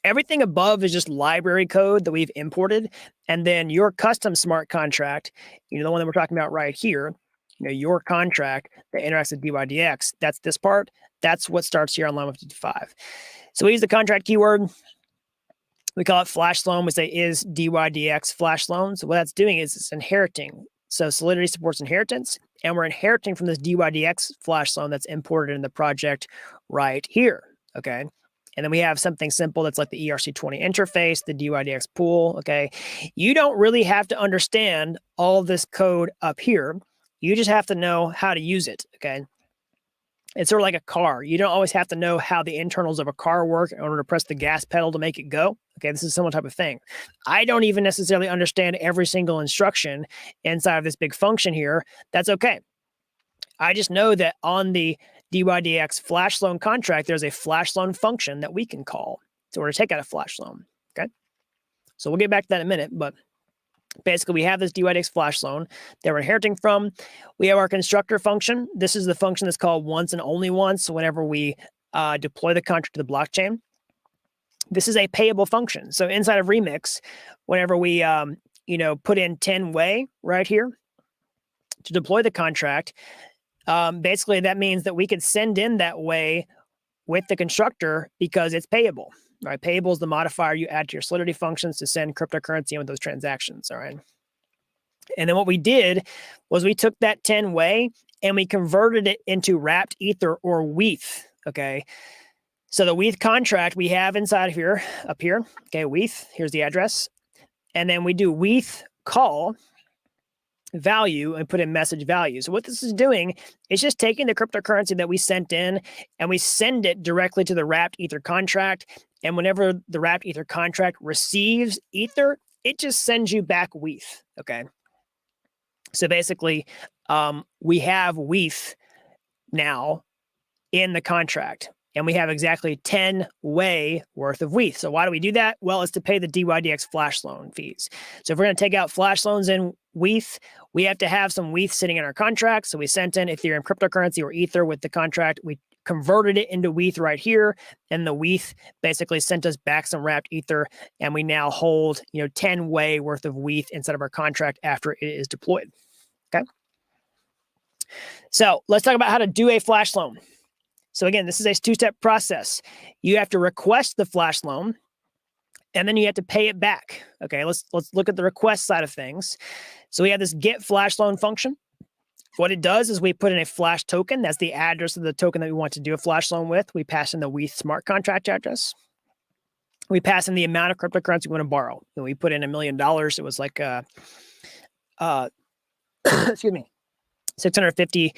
everything above is just library code that we've imported. And then your custom smart contract, the one that we're talking about right here, your contract that interacts with DYDX, that's this part. That's what starts here on line 155. So we use the contract keyword. We call it flash loan. We say is DYDX flash loan. So what that's doing is it's inheriting. So Solidity supports inheritance, and we're inheriting from this DYDX flash loan that's imported in the project right here. Okay. And then we have something simple that's like the ERC20 interface, the DYDX pool. Okay. You don't really have to understand all this code up here. You just have to know how to use it. Okay. It's sort of like a car. You don't always have to know how the internals of a car work in order to press the gas pedal to make it go. Okay, this is similar type of thing. I don't even necessarily understand every single instruction inside of this big function here. That's okay. I just know that on the DYDX flash loan contract, there's a flash loan function that we can call in order to take out a flash loan. Okay, so we'll get back to that in a minute, but basically, we have this DYDX flash loan that we're inheriting from. We have our constructor function. This is the function that's called once and only once whenever we deploy the contract to the blockchain. This is a payable function. So inside of Remix, whenever we put in 10 way right here to deploy the contract, basically that means that we could send in that way with the constructor because it's payable. All right, payable is the modifier you add to your Solidity functions to send cryptocurrency in with those transactions. All right. And then what we did was we took that 10 way and we converted it into wrapped Ether or WETH. Okay. So the WETH contract we have inside of here, up here. Okay, WETH, here's the address. And then we do WETH call value and put in message value. So what this is doing is just taking the cryptocurrency that we sent in and we send it directly to the wrapped Ether contract. And whenever the wrapped Ether contract receives Ether, it just sends you back WETH. Okay. So basically, we have WETH now in the contract. and we have exactly 10 way worth of WETH. So why do we do that? Well, it's to pay the DYDX flash loan fees. So if we're going to take out flash loans in WETH, we have to have some WETH sitting in our contract. So we sent in Ethereum cryptocurrency or Ether with the contract. We converted it into WETH right here, and the WETH basically sent us back some wrapped Ether, and we now hold 10 way worth of WETH inside of our contract after it is deployed. Okay. So let's talk about how to do a flash loan. So again, this is a two-step process. You have to request the flash loan, and then you have to pay it back. Okay, let's look at the request side of things. So we have this get flash loan function. What it does is we put in a flash token. That's the address of the token that we want to do a flash loan with. We pass in the WETH smart contract address. We pass in the amount of cryptocurrency we want to borrow. And we put in $1 million. It was like excuse me, 650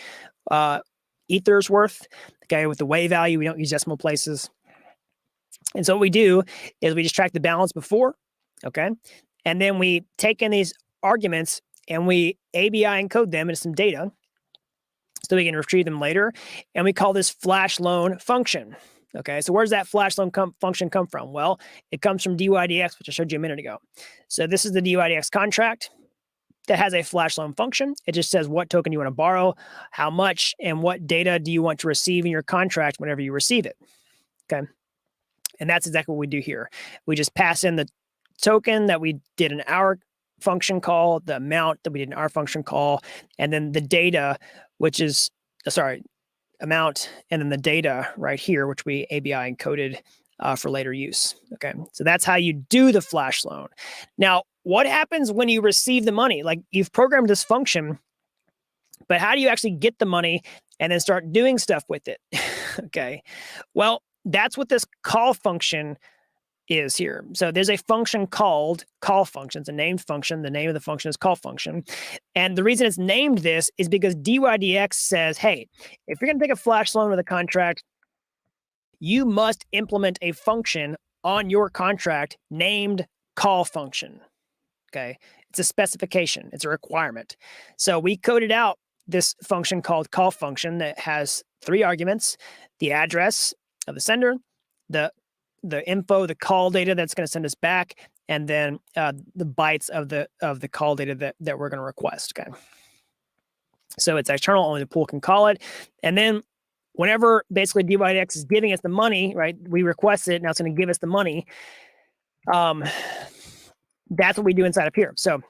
Ether's worth. Okay, with the way value, we don't use decimal places. And so what we do is we just track the balance before, okay? And then we take in these arguments and we ABI encode them into some data so we can retrieve them later. And we call this flash loan function. Okay, so where does that flash loan function come from? Well, it comes from DYDX, which I showed you a minute ago. So this is the DYDX contract that has a flash loan function. It just says what token you want to borrow, how much, and what data do you want to receive in your contract whenever you receive it. Okay, and that's exactly what we do here. We just pass in the token that we did in our function call, the amount that we did in our function call, and then the data, which is, amount, and then the data right here, which we ABI encoded for later use. Okay, so that's how you do the flash loan. Now, what happens when you receive the money? Like, you've programmed this function, but how do you actually get the money and then start doing stuff with it? Okay, well, that's what this call function is here. So there's a function called call function. It's a named function. The name of the function is call function. And the reason it's named this is because DYDX says, hey, if you're going to take a flash loan with a contract, you must implement a function on your contract named call function. Okay, it's a specification. It's a requirement. So we coded out this function called call function that has 3 arguments: the address of the sender, the info, the call data that's going to send us back, and then the bytes of the call data that we're going to request. Okay, so it's external, only the pool can call it. And then whenever basically DYDX is giving us the money, right, we request it, now it's going to give us the money. That's what we do inside of here. So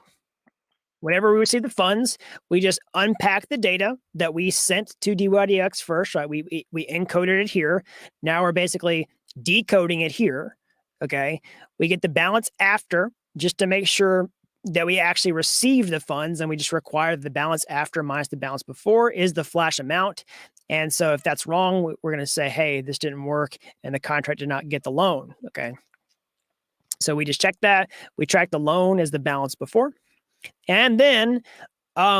whenever we receive the funds, we just unpack the data that we sent to DYDX first, right? We encoded it here. Now we're basically decoding it here, okay? We get the balance after just to make sure that we actually receive the funds, and we just require the balance after minus the balance before is the flash amount. And so if that's wrong, we're going to say, hey, this didn't work and the contract did not get the loan, okay? So we just check that. We track the loan as the balance before. And then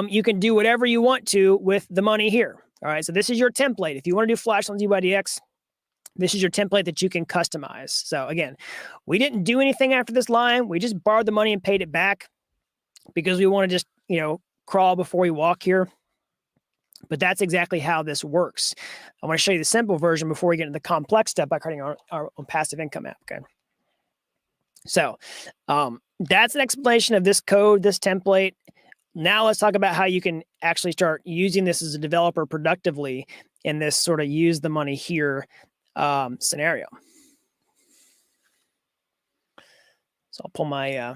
you can do whatever you want to with the money here. All right, so this is your template. If you want to do flash loans DYDX, this is your template that you can customize. So again, we didn't do anything after this line. We just borrowed the money and paid it back because we want to just, crawl before we walk here. But that's exactly how this works. I want to show you the simple version before we get into the complex stuff by creating our own passive income app. Okay. So that's an explanation of this code, this template. Now let's talk about how you can actually start using this as a developer productively in this sort of use the money here scenario. So I'll pull my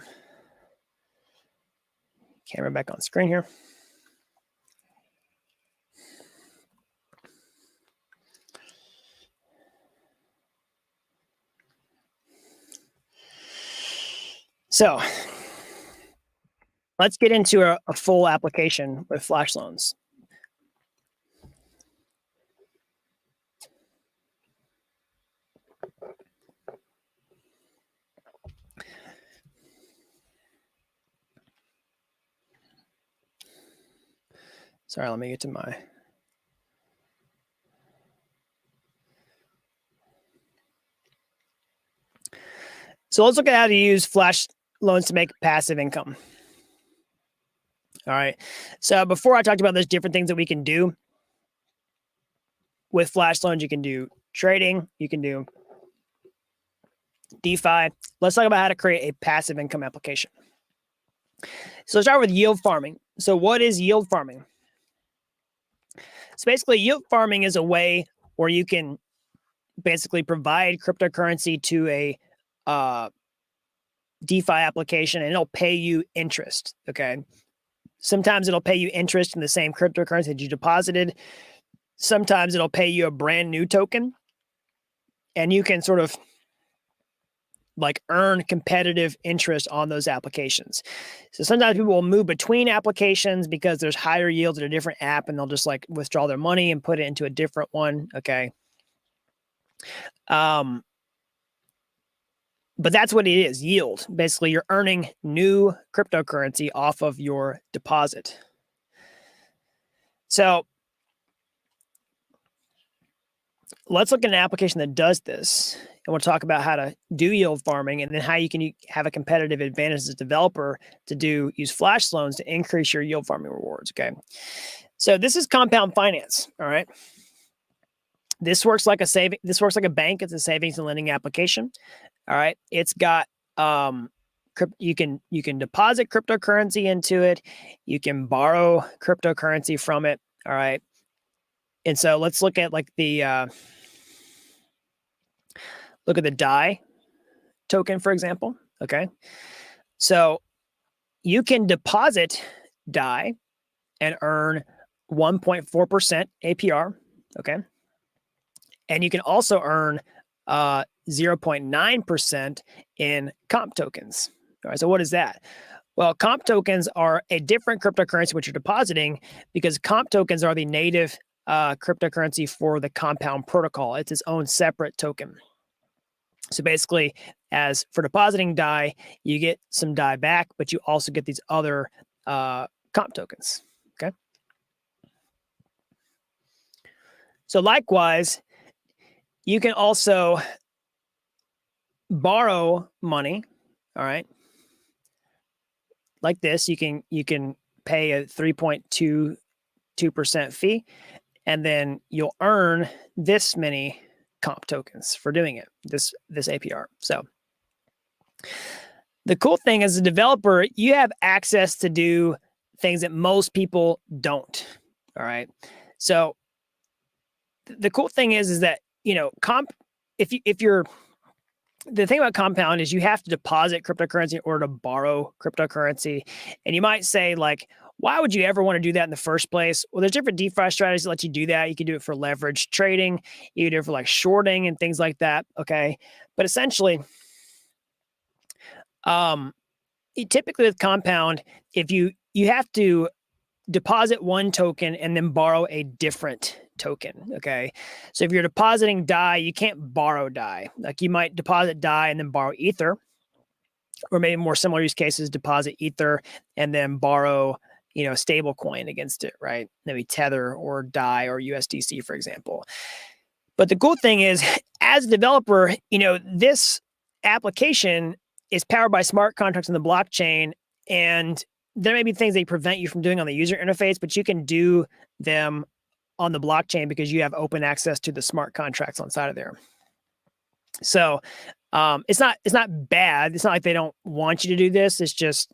camera back on screen here. So let's get into a full application with flash loans. Sorry, let me get to my... So let's look at how to use flash loans to make passive income. All right. So before I talked about those different things that we can do with flash loans, you can do trading. You can do DeFi. Let's talk about how to create a passive income application. So let's start with yield farming. So what is yield farming? So basically, yield farming is a way where you can basically provide cryptocurrency to a DeFi application, and it'll pay you interest. Okay. Sometimes it'll pay you interest in the same cryptocurrency that you deposited. Sometimes it'll pay you a brand new token, and you can sort of like earn competitive interest on those applications. So sometimes people will move between applications because there's higher yields at a different app, and they'll just like withdraw their money and put it into a different one. Okay. But that's what it is, yield. Basically, you're earning new cryptocurrency off of your deposit. So let's look at an application that does this. And we'll talk about how to do yield farming, and then how you can have a competitive advantage as a developer to use flash loans to increase your yield farming rewards. Okay. So this is Compound Finance. All right. This works like a bank. It's a savings and lending application. All right. It's got you can deposit cryptocurrency into it. You can borrow cryptocurrency from it. All right. And so let's look at like the DAI token, for example. Okay. So you can deposit DAI and earn 1.4% APR. Okay. And you can also earn 0.9% in comp tokens. All right. So what is that? Well, comp tokens are a different cryptocurrency which you're depositing, because comp tokens are the native cryptocurrency for the Compound protocol. It's its own separate token. So basically, as for depositing DAI, you get some DAI back, but you also get these other comp tokens. Okay. So likewise, you can also borrow money. All right. Like this, you can pay a 3.22% fee, and then you'll earn this many comp tokens for doing it, this APR. So the cool thing as a developer, you have access to do things that most people don't. All right. So the cool thing is that, the thing about Compound is you have to deposit cryptocurrency in order to borrow cryptocurrency. And you might say, like, why would you ever want to do that in the first place? Well, there's different DeFi strategies that let you do that. You can do it for leverage trading. You can do it for like shorting and things like that. Okay. But essentially, typically with Compound, if you have to deposit one token and then borrow a different token. Okay. So if you're depositing DAI, you can't borrow DAI. Like you might deposit DAI and then borrow Ether, or maybe more similar use cases, deposit Ether and then borrow, a stable coin against it, right? Maybe Tether or DAI or USDC, for example. But the cool thing is, as a developer, this application is powered by smart contracts on the blockchain, and there may be things that prevent you from doing on the user interface, but you can do them on the blockchain because you have open access to the smart contracts on side of there. So it's not bad. It's not like they don't want you to do this. It's just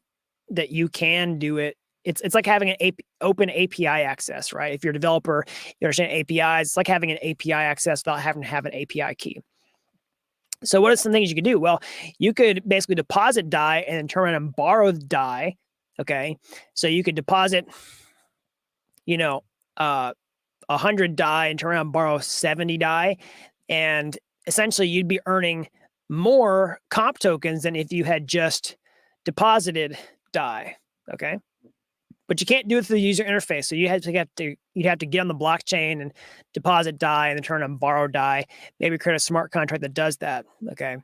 that you can do it. It's like having an open API access, right? If you're a developer, you understand APIs. It's like having an API access without having to have an API key. So what are some things you could do? Well, you could basically deposit DAI and then turn around and borrow the DAI. Okay. So you could deposit, 100 DAI and turn around and borrow 70 DAI. And essentially you'd be earning more comp tokens than if you had just deposited DAI. Okay. But you can't do it through the user interface. So you'd have to get on the blockchain and deposit DAI and then turn around and borrow DAI, maybe create a smart contract that does that. Okay.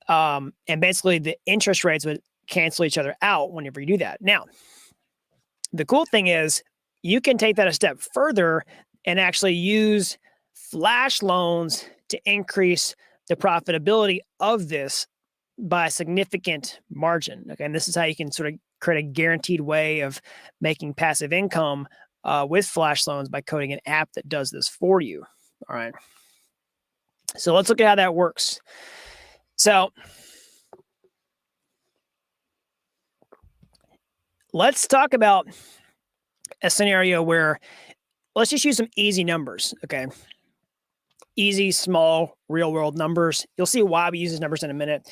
And basically the interest rates would cancel each other out whenever you do that. Now, the cool thing is you can take that a step further and actually use flash loans to increase the profitability of this by a significant margin. Okay. And this is how you can sort of create a guaranteed way of making passive income with flash loans by coding an app that does this for you. All right. So let's look at how that works. So let's talk about a scenario where let's just use some easy numbers. Okay. Easy, small, real world numbers. You'll see why we use these numbers in a minute.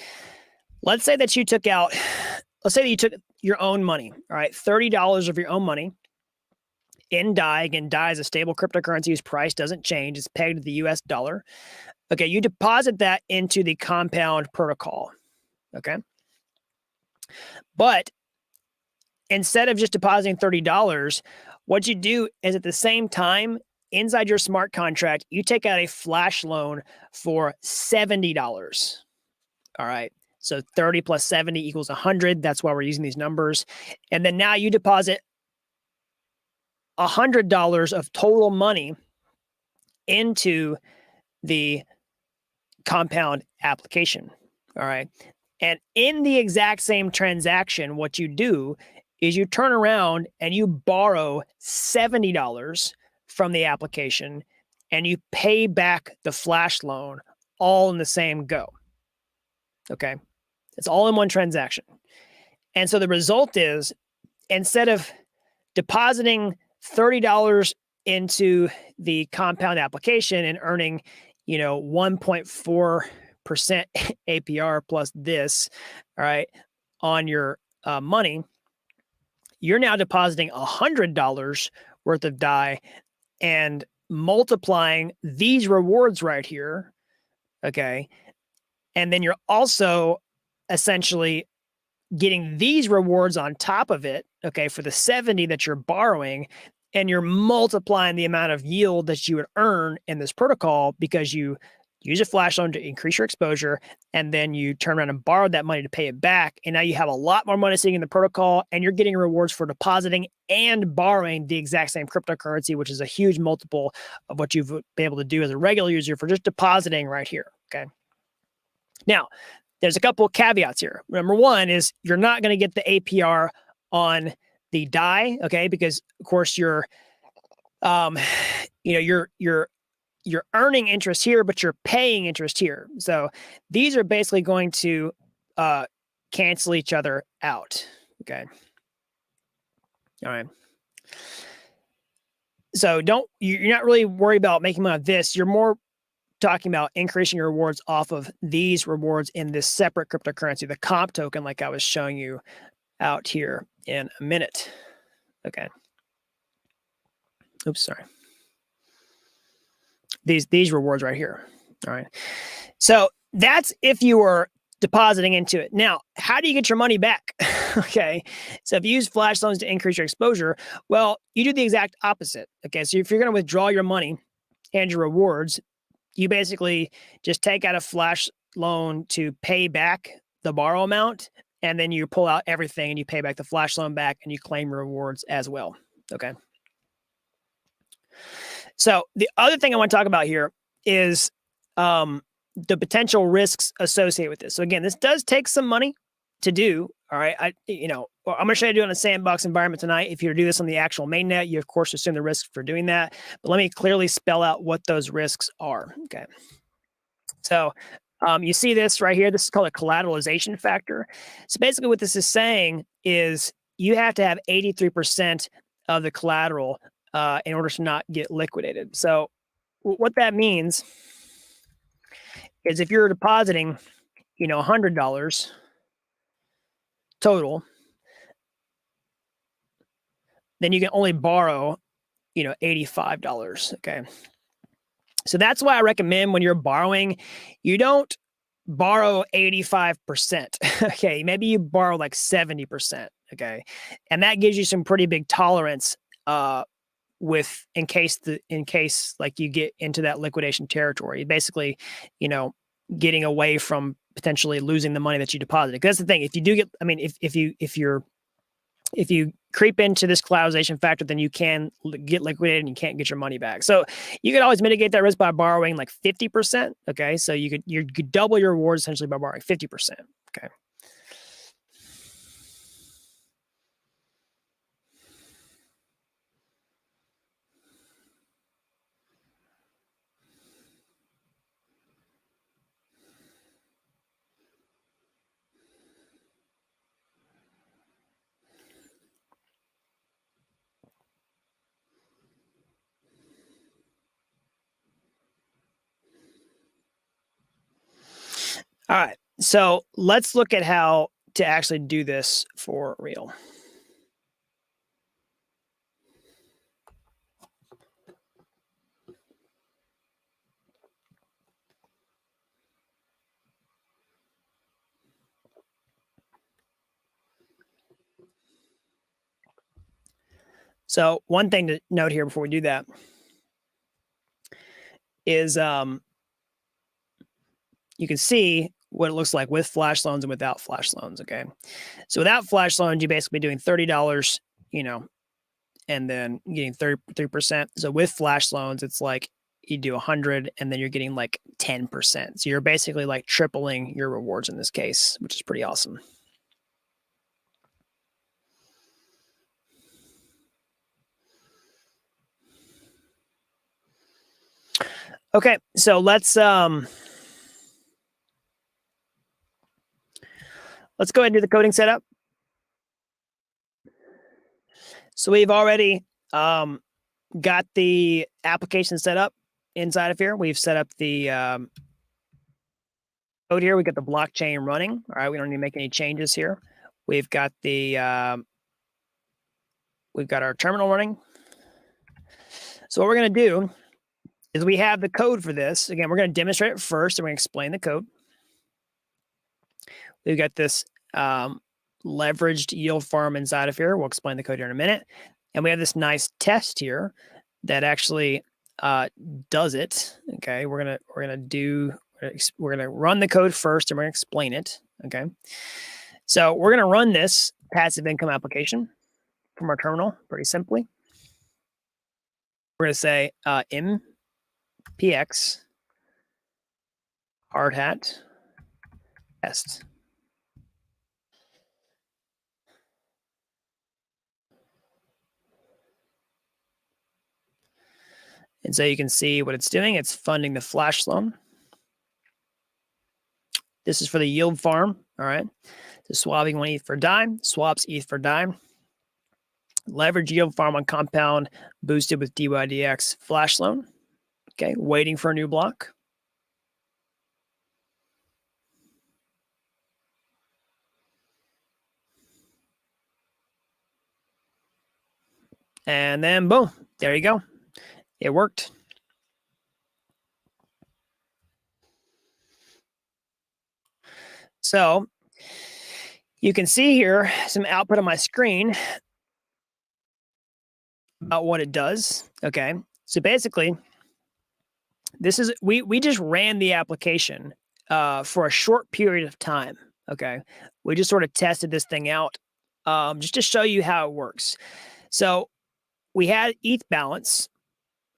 Let's say that you took out, let's say that you took your own money, all right, $30 of your own money in DAI. Again, DAI is a stable cryptocurrency whose price doesn't change. It's pegged to the US dollar. Okay, you deposit that into the compound protocol. Okay. But instead of just depositing $30, what you do is at the same time, inside your smart contract, you take out a flash loan for $70. All right. So 30 plus 70 equals 100. That's why we're using these numbers. And then now you deposit $100 of total money into the compound application. All right. And in the exact same transaction, what you do is you turn around and you borrow $70 from the application and you pay back the flash loan all in the same go. Okay. It's all in one transaction. And so the result is instead of depositing $30 into the compound application and earning, 1.4% APR plus this, all right, on your money, you're now depositing $100 worth of DAI and multiplying these rewards right here. Okay. And then you're also essentially getting these rewards on top of it, okay, for the 70 that you're borrowing, and you're multiplying the amount of yield that you would earn in this protocol because you use a flash loan to increase your exposure, and then you turn around and borrow that money to pay it back. And now you have a lot more money sitting in the protocol, and you're getting rewards for depositing and borrowing the exact same cryptocurrency, which is a huge multiple of what you've been able to do as a regular user for just depositing right here, okay? Now, there's a couple of caveats here. Number one is you're not going to get the APR on the DAI, okay? Because of course you're earning interest here, but you're paying interest here. So these are basically going to cancel each other out. Okay. All right. So you're not really worried about making money on this. You're more talking about increasing your rewards off of these rewards in this separate cryptocurrency, the comp token, like I was showing you out here in a minute. Okay. Oops, sorry. These rewards right here. All right. So that's if you were depositing into it. Now, how do you get your money back? Okay. So if you use flash loans to increase your exposure, well, you do the exact opposite. Okay. So if you're going to withdraw your money and your rewards, you basically just take out a flash loan to pay back the borrow amount, and then you pull out everything and you pay back the flash loan back and you claim rewards as well. Okay. So the other thing I want to talk about here is the potential risks associated with this. So again, this does take some money to do. All right. I'm going to show you how to do it in a sandbox environment tonight. If you do this on the actual mainnet, you of course assume the risk for doing that. But let me clearly spell out what those risks are. Okay. So you see this right here. This is called a collateralization factor. So basically what this is saying is you have to have 83% of the collateral in order to not get liquidated. So what that means is if you're depositing, $100 total, then you can only borrow, $85. Okay. So that's why I recommend when you're borrowing, you don't borrow 85%. Okay. Maybe you borrow like 70%. Okay. And that gives you some pretty big tolerance in case like you get into that liquidation territory. Basically, getting away from potentially losing the money that you deposited. Because that's the thing. If you do get, I mean, if you creep into this collateralization factor, then you can get liquidated and you can't get your money back. So you could always mitigate that risk by borrowing like 50%. Okay. So you could double your rewards essentially by borrowing 50%. Okay. All right. So let's look at how to actually do this for real. So one thing to note here before we do that is you can see what it looks like with flash loans and without flash loans. Okay. So without flash loans, you're basically doing $30, and then getting 33%. So with flash loans, it's like you do 100 and then you're getting like 10%. So you're basically like tripling your rewards in this case, which is pretty awesome. Okay, so let's go ahead and do the coding setup. So we've already got the application set up inside of here. We've set up the code here. We got the blockchain running. All right, we don't need to make any changes here. We've got the we've got our terminal running. So what we're going to do is we have the code for this. Again, we're going to demonstrate it first, and we're going to explain the code. We've got this leveraged yield farm inside of here. We'll explain the code here in a minute. And we have this nice test here that actually does it. Okay, we're gonna run the code first, and we're gonna explain it. Okay, so we're gonna run this passive income application from our terminal pretty simply. We're gonna say mpx hard hat test. And so you can see what it's doing. It's funding the flash loan. This is for the yield farm. All right. So swapping 1 ETH for dime, swaps ETH for dime. Leverage yield farm on compound boosted with DYDX flash loan. Okay. Waiting for a new block. And then boom, there you go. It worked. So you can see here some output on my screen about what it does. Okay. So basically, this is we just ran the application for a short period of time. Okay. We just sort of tested this thing out just to show you how it works. So we had ETH balance,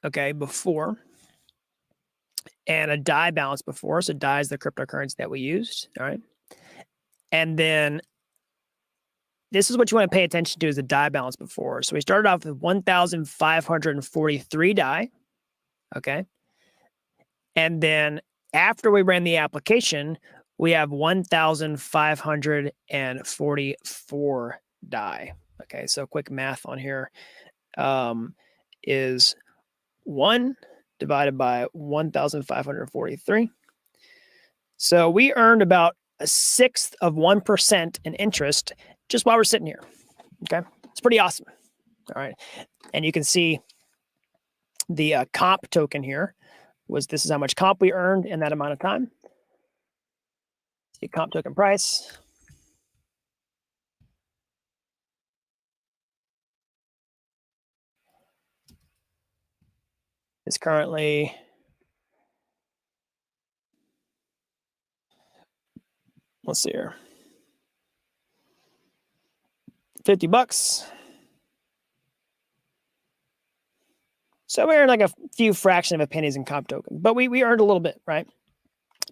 okay, before, and a DAI balance before. So DAI is the cryptocurrency that we used. All right. And then this is what you want to pay attention to is the DAI balance before. So we started off with 1,543 DAI. Okay. And then after we ran the application, we have 1,544 DAI. Okay. So quick math on here is 1 divided by 1,543. So we earned about 1/6 of 1% in interest just while we're sitting here. Okay. It's pretty awesome. All right. And you can see the comp token here this is how much comp we earned in that amount of time. See comp token price. Is currently let's see here. $50. So we earned like a few fraction of a pennies in comp token, but we earned a little bit, right?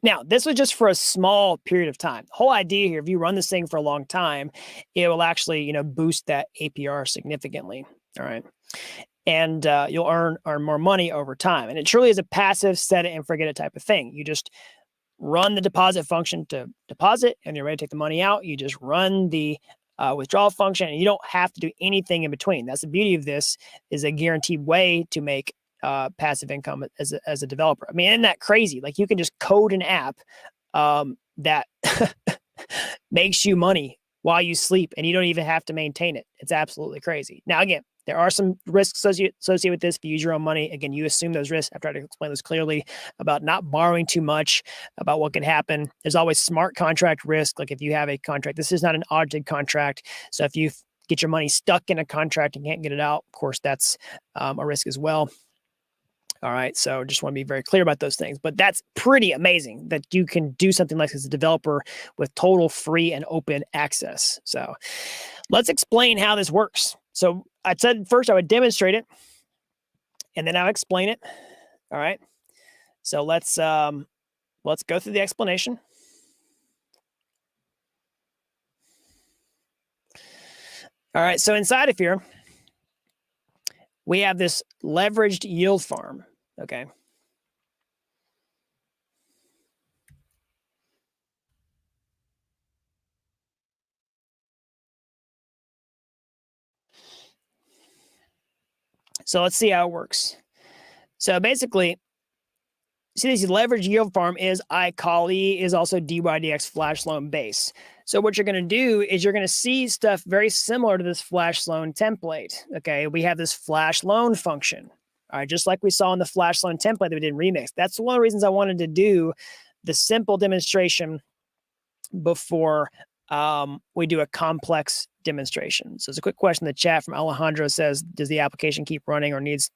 Now, this was just for a small period of time. The whole idea here, if you run this thing for a long time, it will actually, boost that APR significantly. All right. And you'll earn more money over time. And it truly is a passive set it and forget it type of thing. You just run the deposit function to deposit, and you're ready to take the money out. You just run the withdrawal function, and you don't have to do anything in between. That's the beauty of this, is a guaranteed way to make passive income as a developer. I mean, isn't that crazy? Like, you can just code an app that makes you money while you sleep, and you don't even have to maintain it. It's absolutely crazy. Now, again, there are some risks associated with this. If you use your own money, again, you assume those risks. I've tried to explain this clearly about not borrowing too much, about what can happen. There's always smart contract risk. Like if you have a contract, this is not an audited contract. So if you get your money stuck in a contract and can't get it out, of course, that's a risk as well. All right. So just want to be very clear about those things. But that's pretty amazing that you can do something like this as a developer with total free and open access. So let's explain how this works. So I said first I would demonstrate it, and then I'll explain it. All right. So let's go through the explanation. All right. So inside of here, we have this leveraged yield farm. Okay. So let's see how it works. So basically, see this leverage yield farm is iCollie, is also DYDX flash loan base. So what you're going to do is you're going to see stuff very similar to this flash loan template. Okay, we have this flash loan function. All right, just like we saw in the flash loan template that we did remix. That's one of the reasons I wanted to do the simple demonstration before we do a complex demonstration. So it's a quick question in the chat from Alejandro says, does the application keep running or needs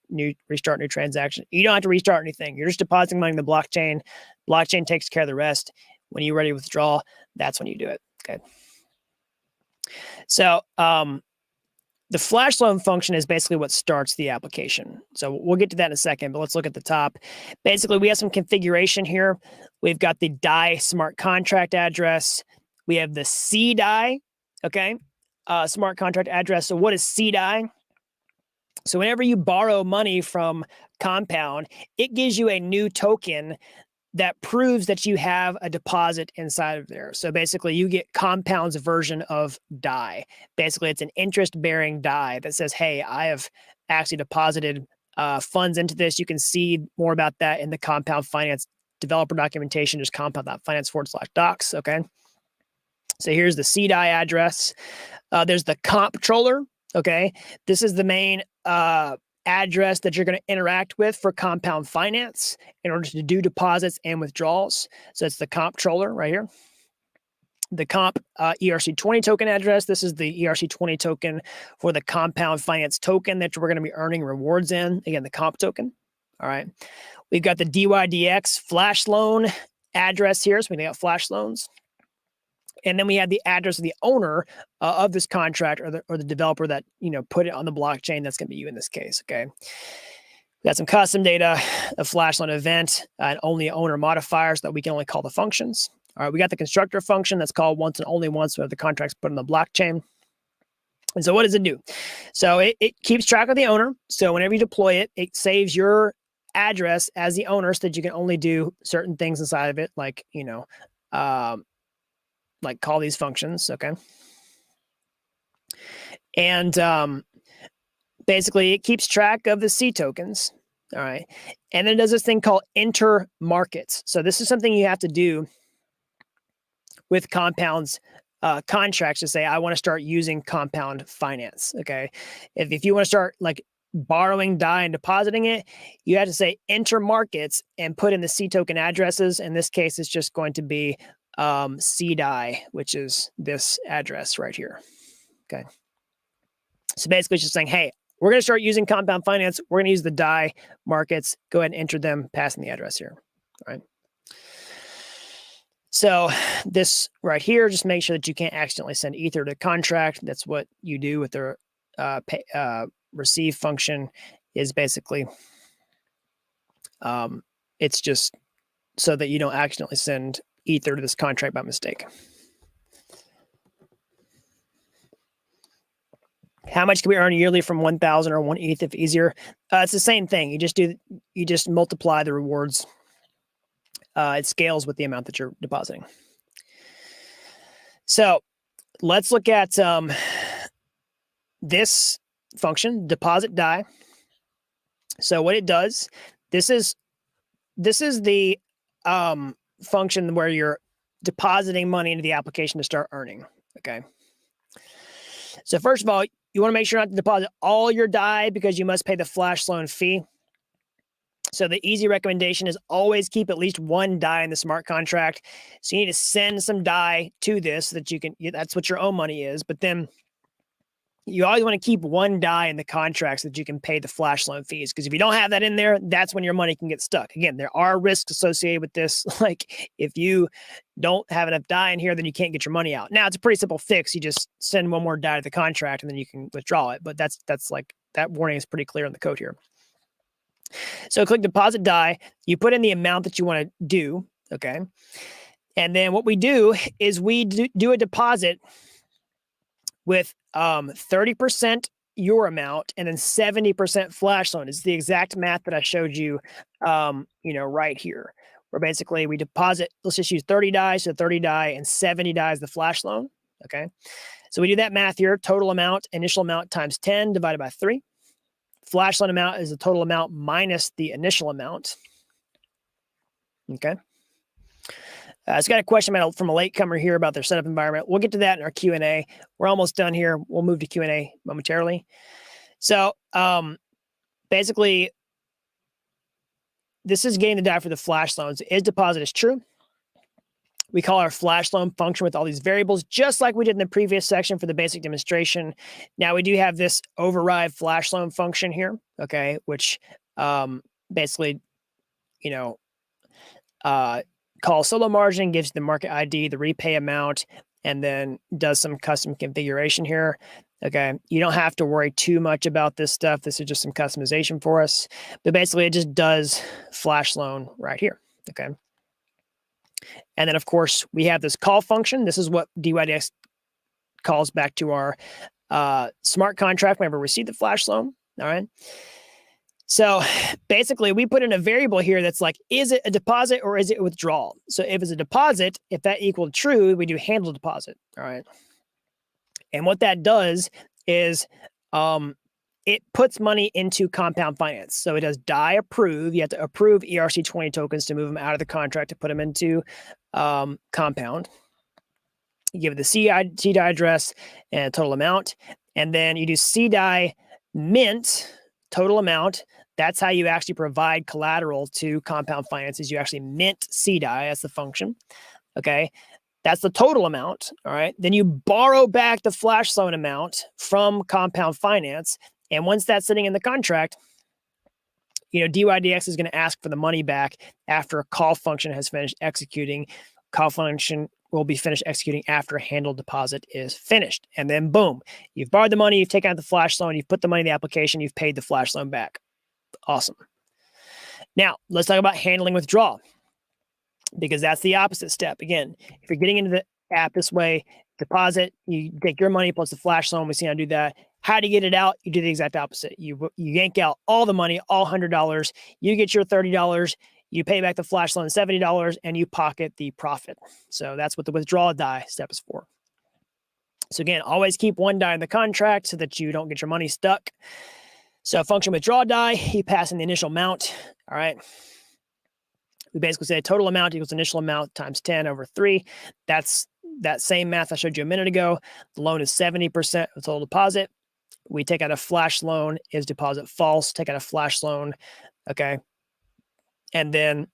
restart new transaction? You don't have to restart anything. You're just depositing money in the blockchain. Blockchain takes care of the rest. When you're ready to withdraw, that's when you do it. Okay. So the flash loan function is basically what starts the application. So we'll get to that in a second, but let's look at the top. Basically, we have some configuration here. We've got the DAI smart contract address. We have the CDAI, okay, smart contract address. So what is CDAI? So whenever you borrow money from Compound, it gives you a new token that proves that you have a deposit inside of there. So basically, you get Compound's version of DAI. Basically, it's an interest-bearing DAI that says, hey, I have actually deposited funds into this. You can see more about that in the Compound Finance developer documentation, just compound.finance/docs, okay? So here's the CDAI address. There's the comptroller, okay? This is the main address that you're going to interact with for Compound Finance in order to do deposits and withdrawals. So it's the comptroller right here. The comp ERC20 token address. This is the ERC20 token for the Compound Finance token that we're going to be earning rewards in. Again, the comp token. All right. We've got the DYDX flash loan address here. So we got flash loans. And then we have the address of the owner of this contract or the developer that, put it on the blockchain. That's going to be you in this case, okay? We got some custom data, a flash loan event, and only owner modifiers that we can only call the functions. All right, we got the constructor function that's called once and only once we have the contracts put on the blockchain. And so what does it do? So it keeps track of the owner. So whenever you deploy it, it saves your address as the owner so that you can only do certain things inside of it, like, like call these functions, okay? And basically, it keeps track of the C tokens, all right? And then it does this thing called enter markets. So this is something you have to do with Compound's contracts to say, I want to start using Compound Finance, okay? If you want to start like borrowing DAI and depositing it, you have to say enter markets and put in the C token addresses. In this case, it's just going to be CDAI, which is this address right here. Okay. So basically it's just saying, hey, we're going to start using Compound Finance. We're going to use the DAI markets. Go ahead and enter them, passing the address here. All right. So this right here, just make sure that you can't accidentally send Ether to the contract. That's what you do with the receive function is basically, it's just so that you don't accidentally send Ether to this contract by mistake. How much can we earn yearly from 1,000 or 1 ETH if easier? It's the same thing. You just multiply the rewards. It scales with the amount that you're depositing. So let's look at this function, deposit DAI. So what it does, this is the function where you're depositing money into the application to start earning. Okay. So first of all, you want to make sure not to deposit all your DAI because you must pay the flash loan fee. So the easy recommendation is always keep at least one DAI in the smart contract. So you need to send some DAI to this so that you can, that's what your own money is. But then you always want to keep one DAI in the contract so that you can pay the flash loan fees. Because if you don't have that in there, that's when your money can get stuck. Again, there are risks associated with this. Like if you don't have enough DAI in here, then you can't get your money out. Now it's a pretty simple fix. You just send one more DAI to the contract and then you can withdraw it. But that's like, that warning is pretty clear in the code here. So click deposit DAI. You put in the amount that you want to do. Okay. And then what we do is we do a deposit with 30% your amount and then 70% flash loan. It's the exact math that I showed you, right here, where basically we deposit, let's just use 30 DAI, so 30 DAI and 70 DAI is the flash loan. Okay. So we do that math here, total amount, initial amount times 10 divided by 3. Flash loan amount is the total amount minus the initial amount. Okay. It's got a question from a latecomer here about their setup environment. We'll get to that in our Q&A. We're almost done here. We'll move to Q&A momentarily. So basically, this is getting the DAI for the flash loans. Is deposit is true. We call our flash loan function with all these variables, just like we did in the previous section for the basic demonstration. Now we do have this override flash loan function here, okay, which basically, calls solo margin, gives the market ID, the repay amount, and then does some custom configuration here. Okay, you don't have to worry too much about this stuff. This is just some customization for us. But basically, it just does flash loan right here. Okay. And then, of course, we have this call function. This is what DYDX calls back to our smart contract whenever we receive the flash loan. All right. So basically, we put in a variable here that's like, is it a deposit or is it a withdrawal? So if it's a deposit, if that equaled true, we do handle deposit. All right. And what that does is it puts money into compound finance. So it does DAI approve. You have to approve ERC20 tokens to move them out of the contract to put them into compound. You give it the CDAI address and a total amount. And then you do CDAI mint total amount. That's how you actually provide collateral to compound finances. You actually mint CDAI. That's the function. Okay. That's the total amount. All right. Then you borrow back the flash loan amount from compound finance. And once that's sitting in the contract, DYDX is going to ask for the money back after a call function has finished executing. Call function will be finished executing after handle deposit is finished. And then boom, you've borrowed the money, you've taken out the flash loan, you've put the money in the application, you've paid the flash loan back. Awesome. Now, let's talk about handling withdrawal, because that's the opposite step. Again, if you're getting into the app this way, deposit, you take your money plus the flash loan. We see how to do that. How to get it out? You do the exact opposite. You yank out all the money, all $100. You get your $30. You pay back the flash loan $70, and you pocket the profit. So that's what the withdrawal DAI step is for. So again, always keep one DAI in the contract so that you don't get your money stuck. So function withdrawal DAI, you pass in the initial amount. All right. We basically say total amount equals initial amount times 10 over 3. That's that same math I showed you a minute ago. The loan is 70% of total deposit. We take out a flash loan. Is deposit false? Take out a flash loan. Okay. And then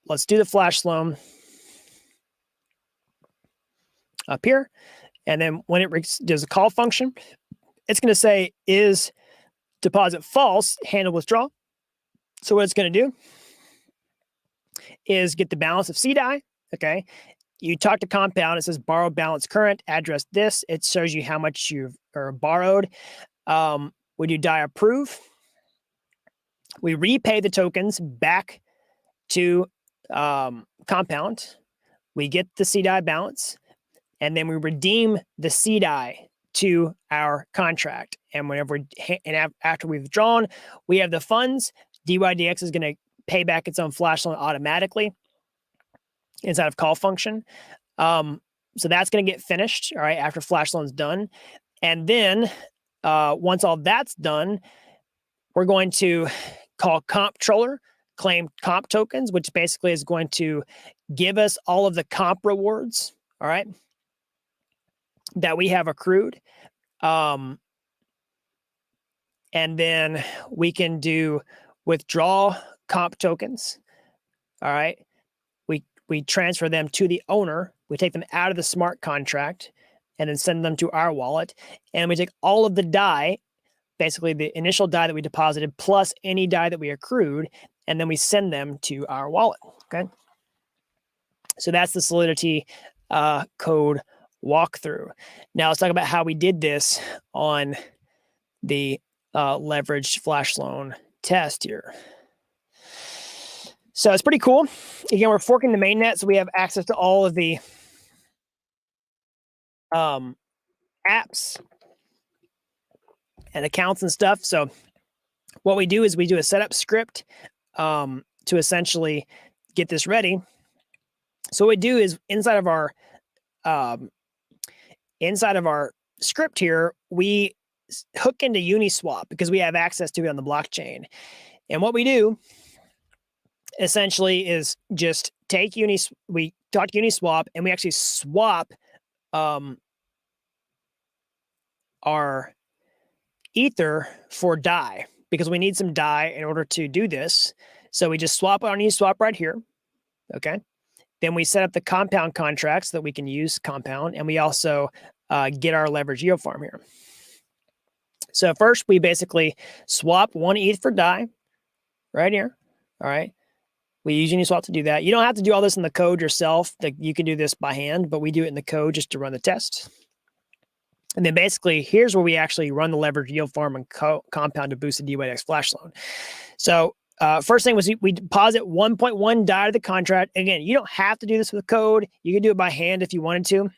let's do the flash loan up here. And then when it does a call function, it's going to say, is deposit false? Handle withdrawal. So what it's going to do is get the balance of CDAI. Okay. You talk to compound. It says borrow balance current, address this. It shows you how much you've borrowed. We do DAI approve. We repay the tokens back to compound. We get the CDAI balance, and then we redeem the CDAI to our contract. And whenever after we've drawn, we have the funds. DYDX is going to pay back its own flash loan automatically inside of call function. So that's going to get finished, all right, after flash loan's done. And then once all that's done, we're going to call comptroller claim comp tokens, which basically is going to give us all of the comp rewards, all right, that we have accrued. And then we can do withdraw comp tokens, all right. We transfer them to the owner. We take them out of the smart contract and then send them to our wallet. And we take all of the DAI, basically the initial DAI that we deposited, plus any DAI that we accrued, and then we send them to our wallet, okay? So that's the Solidity code walkthrough. Now let's talk about how we did this on the leveraged flash loan test here. So it's pretty cool. Again, we're forking the mainnet, so we have access to all of the apps and accounts and stuff. So what we do is we do a setup script to essentially get this ready. So what we do is inside of our script here, we hook into Uniswap because we have access to it on the blockchain. And what we do essentially is just take we talk to Uniswap and we actually swap our Ether for DAI because we need some DAI in order to do this. So we just swap it on Uniswap right here. Okay. Then we set up the compound contracts so that we can use compound, and we also get our leverage yield farm here. So first we basically swap 1 ETH for DAI right here. All right. We use Uniswap to do that. You don't have to do all this in the code yourself. Like you can do this by hand, but we do it in the code just to run the test. And then basically, here's where we actually run the leverage yield farm and compound to boost the DYDX flash loan. So first thing was we deposit 1.1 DAI to the contract. Again, you don't have to do this with code. You can do it by hand if you wanted to.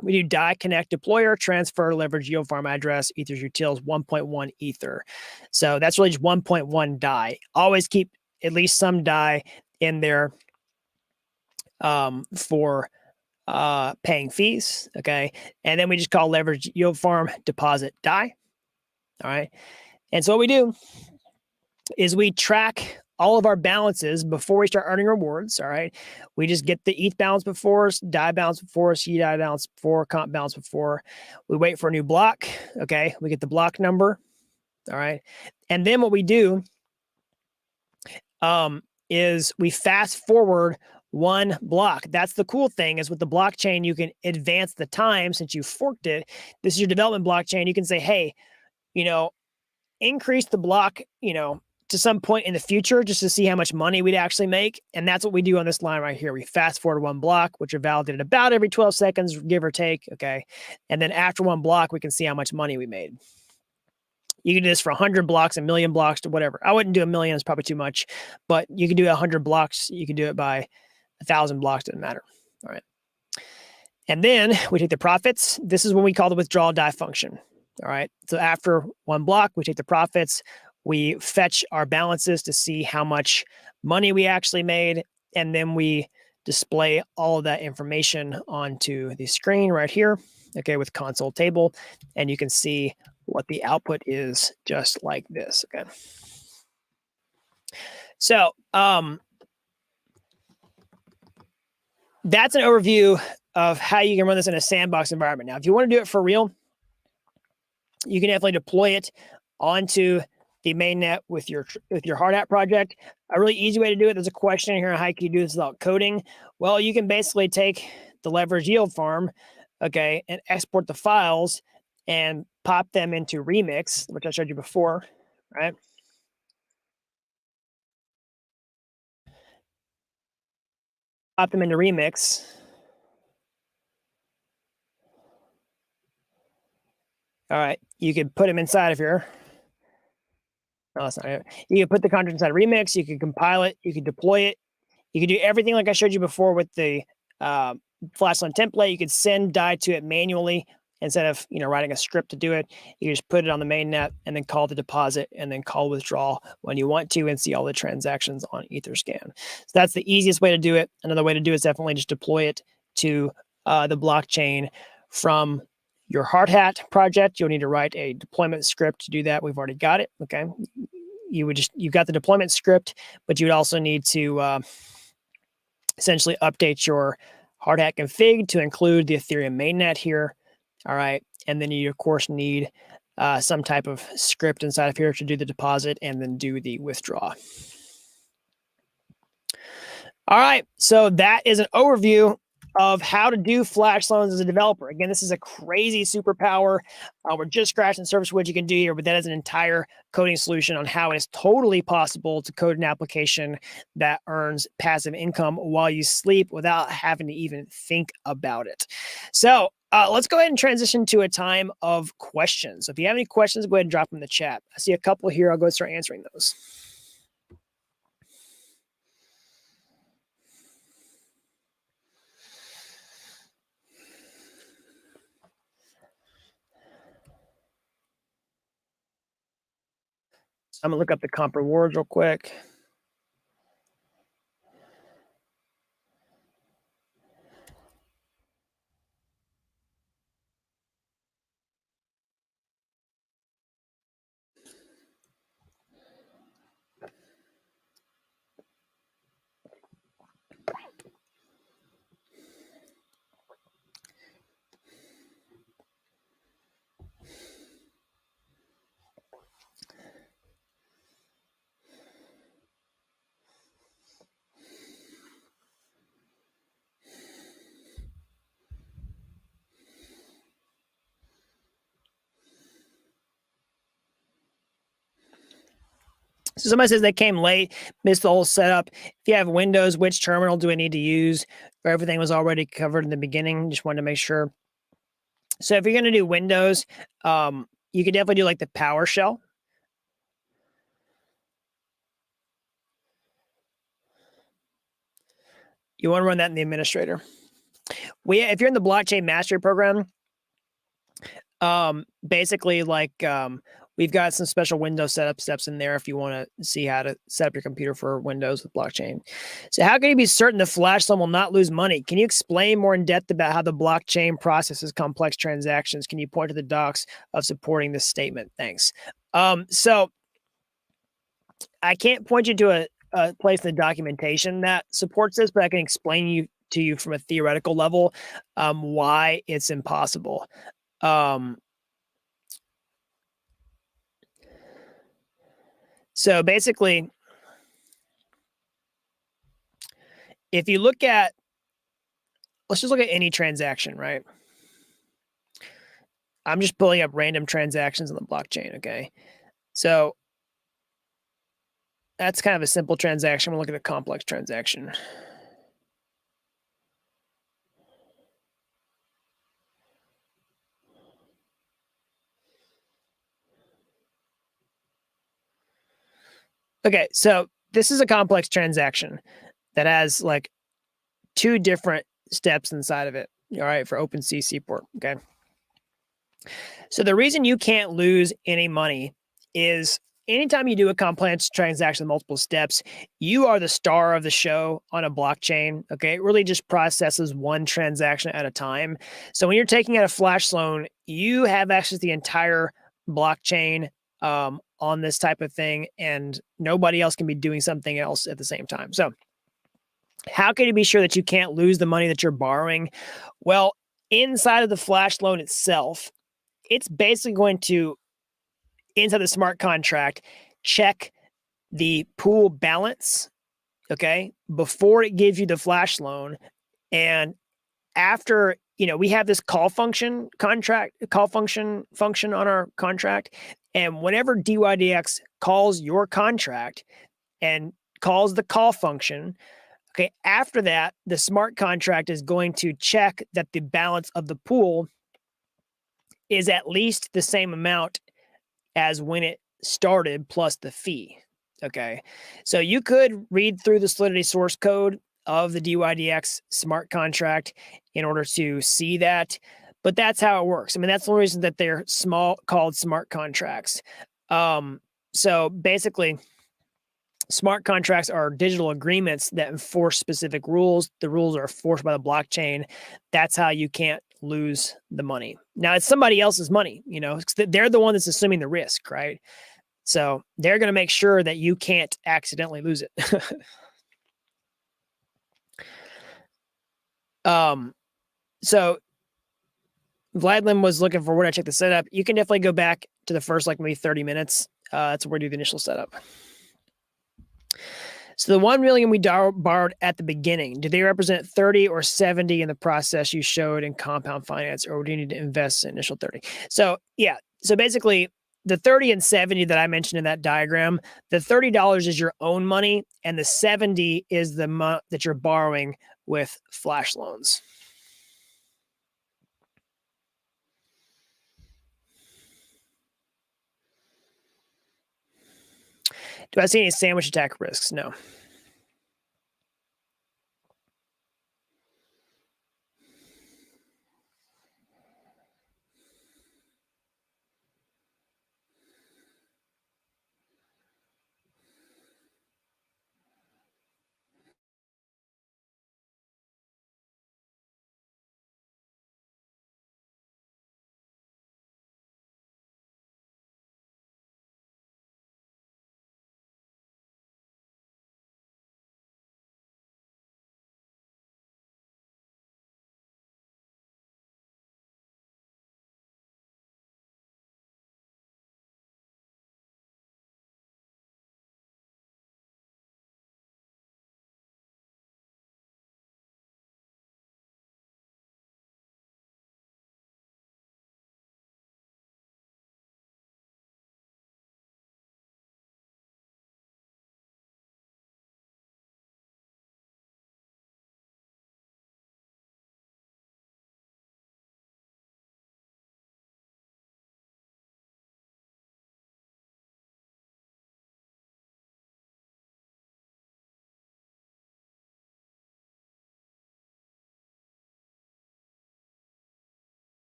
We do DAI connect deployer, transfer, leverage yield farm address, Ether's utils, 1.1 Ether. So that's really just 1.1 DAI. Always keep at least some DAI in there for paying fees, okay? And then we just call leverage yield farm deposit DAI, all right? And so what we do is we track all of our balances before we start earning rewards, all right? We just get the ETH balance before us, DAI balance before us, DAI balance before, comp balance before. We wait for a new block, okay? We get the block number, all right? And then what we do is we fast forward one block. That's the cool thing is with the blockchain, you can advance the time since you forked it. This is your development blockchain. You can say, hey, increase the block, to some point in the future just to see how much money we'd actually make. And that's what we do on this line right here. We fast forward one block, which are validated about every 12 seconds, give or take. Okay. And then after one block, we can see how much money we made. You can do this for 100 blocks, 1 million blocks, to whatever. I wouldn't do 1 million. It's probably too much, but you can do 100 blocks. You can do it by 1,000 blocks. Doesn't matter. All right. And then we take the profits. This is when we call the withdrawal DAI function. All right. So after one block, we take the profits. We fetch our balances to see how much money we actually made. And then we display all of that information onto the screen right here. Okay. With console table. And you can see what the output is just like this. Okay. So, that's an overview of how you can run this in a sandbox environment. Now, if you want to do it for real, you can definitely deploy it onto the mainnet with your hard hat project. A really easy way to do it, there's a question here on how can you do this without coding? Well, you can basically take the leverage yield farm, okay, and export the files and pop them into Remix, which I showed you before, right? Pop them into Remix. All right, you could put them inside of here. No, that's not it. You can put the content inside Remix. You can compile it. You can deploy it. You can do everything like I showed you before with the Flashline template. You could send DAI to it manually instead of writing a script to do it. You just put it on the mainnet and then call the deposit and then call withdrawal when you want to and see all the transactions on Etherscan. So that's the easiest way to do it. Another way to do it is definitely just deploy it to the blockchain from your hard hat project. You'll need to write a deployment script to do that. We've already got it. Okay. you've got the deployment script, but you would also need to essentially update your hard hat config to include the Ethereum mainnet here. All right. And then you, of course, need some type of script inside of here to do the deposit and then do the withdraw. All right. So that is an overview of how to do flash loans as a developer. Again, this is a crazy superpower. We're just scratching the surface of what you can do here, but that is an entire coding solution on how it is totally possible to code an application that earns passive income while you sleep without having to even think about it. So let's go ahead and transition to a time of questions. So if you have any questions, go ahead and drop them in the chat. I see a couple here. I'll go start answering those. I'm gonna look up the comp rewards real quick. So somebody says they came late, missed the whole setup. If you have Windows, which terminal do I need to use? Or everything was already covered in the beginning. Just wanted to make sure. So if you're going to do Windows, you could definitely do like the PowerShell. You want to run that in the administrator. If you're in the blockchain mastery program, basically like we've got some special Windows setup steps in there if you want to see how to set up your computer for Windows with blockchain. So how can you be certain the flash loan will not lose money? Can you explain more in depth about how the blockchain processes complex transactions? Can you point to the docs of supporting this statement? Thanks. So I can't point you to a place in the documentation that supports this, but I can explain to you from a theoretical level why it's impossible. So basically, if you look at, let's just look at any transaction, right? I'm just pulling up random transactions on the blockchain, okay? So that's kind of a simple transaction. We'll look at a complex transaction. Okay, so this is a complex transaction that has like 2 different steps inside of it, all right, for OpenSea Seaport, okay? So the reason you can't lose any money is anytime you do a complex transaction with multiple steps, you are the star of the show on a blockchain, okay? It really just processes one transaction at a time. So when you're taking out a flash loan, you have access to the entire blockchain on this type of thing, and nobody else can be doing something else at the same time. So how can you be sure that you can't lose the money that you're borrowing? Well, inside of the flash loan itself, it's basically going to, inside the smart contract, check the pool balance, okay, before it gives you the flash loan. And after, we have this call function function on our contract. And whenever DYDX calls your contract and calls the call function, okay, after that, the smart contract is going to check that the balance of the pool is at least the same amount as when it started plus the fee. Okay. So you could read through the Solidity source code of the DYDX smart contract in order to see that, but that's how it works. I mean, that's the reason that they're called smart contracts. So basically, smart contracts are digital agreements that enforce specific rules. The rules are enforced by the blockchain. That's how you can't lose the money. Now, it's somebody else's money, they're the one that's assuming the risk, right? So they're going to make sure that you can't accidentally lose it. um, so Vladlin was looking for where to check the setup. You can definitely go back to the first like maybe 30 minutes. That's where we do the initial setup. So the 1 million we borrowed at the beginning, do they represent 30 or 70 in the process you showed in compound finance, or do you need to invest in initial 30? So yeah, so basically the 30 and 70 that I mentioned in that diagram, the $30 is your own money, and the 70 is the that you're borrowing with flash loans. Do I see any sandwich attack risks? No.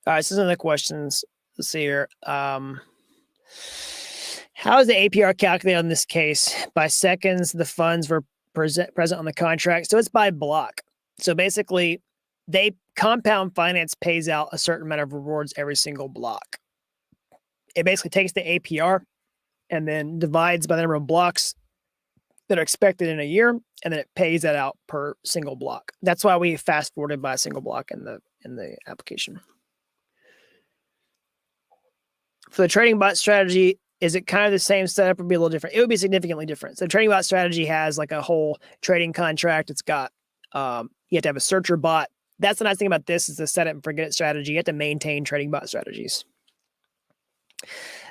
All right, so some of the questions. Let's see here. How is the APR calculated on this case? By seconds, the funds were present on the contract. So it's by block. So basically, they compound finance pays out a certain amount of rewards every single block. It basically takes the APR and then divides by the number of blocks that are expected in a year, and then it pays that out per single block. That's why we fast forwarded by a single block in the application. For the trading bot strategy, is it kind of the same setup or be a little different? It would be significantly different. So trading bot strategy has like a whole trading contract. It's got you have to have a searcher bot. That's the nice thing about this is the set it and forget it strategy. You have to maintain trading bot strategies.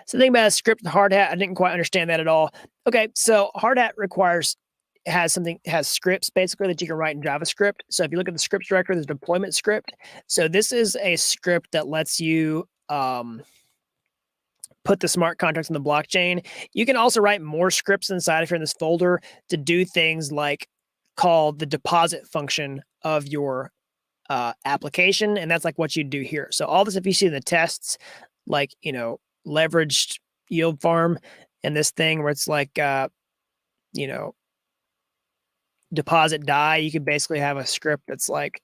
So the thing about a script with hard hat, I didn't quite understand that at all. Okay, so hard hat has scripts basically that you can write in JavaScript. So if you look at the scripts directory, there's a deployment script. So this is a script that lets you put the smart contracts on the blockchain. You can also write more scripts inside if you're in this folder to do things like call the deposit function of your application. And that's like what you do here. So all this, if you see in the tests, like, leveraged yield farm and this thing where it's like, deposit die, you could basically have a script that's like,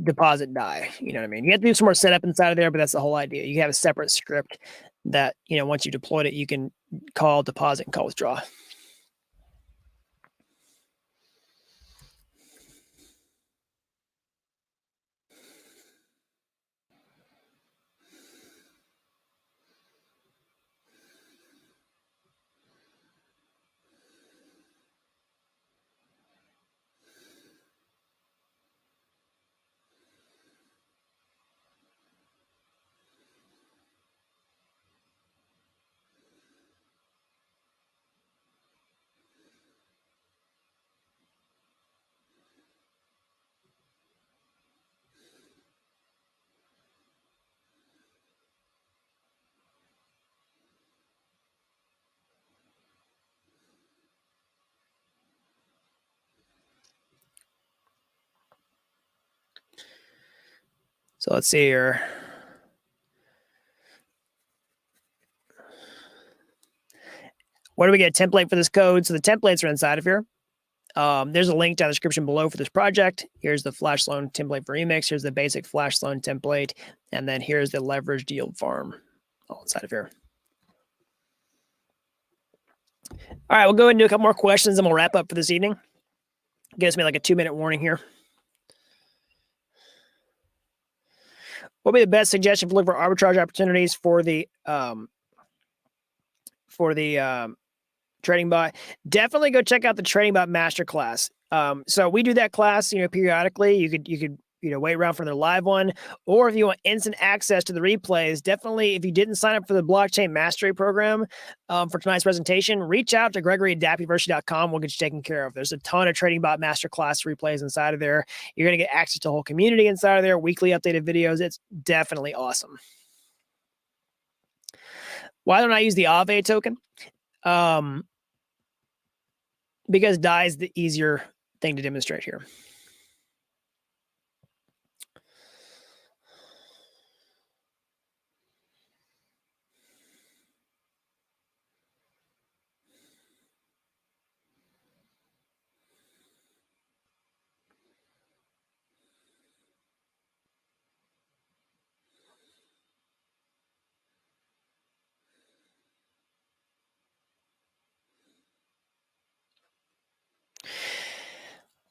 deposit die. You know what I mean? You have to do some more setup inside of there, but that's the whole idea. You have a separate script that, once you deployed it, you can call deposit and call withdraw. So let's see here. Where do we get a template for this code? So the templates are inside of here. There's a link down in the description below for this project. Here's the flash loan template for Remix. Here's the basic flash loan template. And then here's the leveraged yield farm all inside of here. All right, we'll go ahead and do a couple more questions and we'll wrap up for this evening. Gives me like a 2-minute warning here. What would be the best suggestion for looking for arbitrage opportunities for the trading bot? Definitely go check out the trading bot masterclass. So we do that class, periodically. You could wait around for the live one, or if you want instant access to the replays, definitely, if you didn't sign up for the blockchain mastery program for tonight's presentation, reach out to Gregory@dappuniversity.com. We'll get you taken care of. There's a ton of trading bot masterclass replays inside of there. You're going to get access to a whole community inside of there, weekly updated videos. It's definitely awesome. Why don't I use the Aave token? Because DAI is the easier thing to demonstrate here.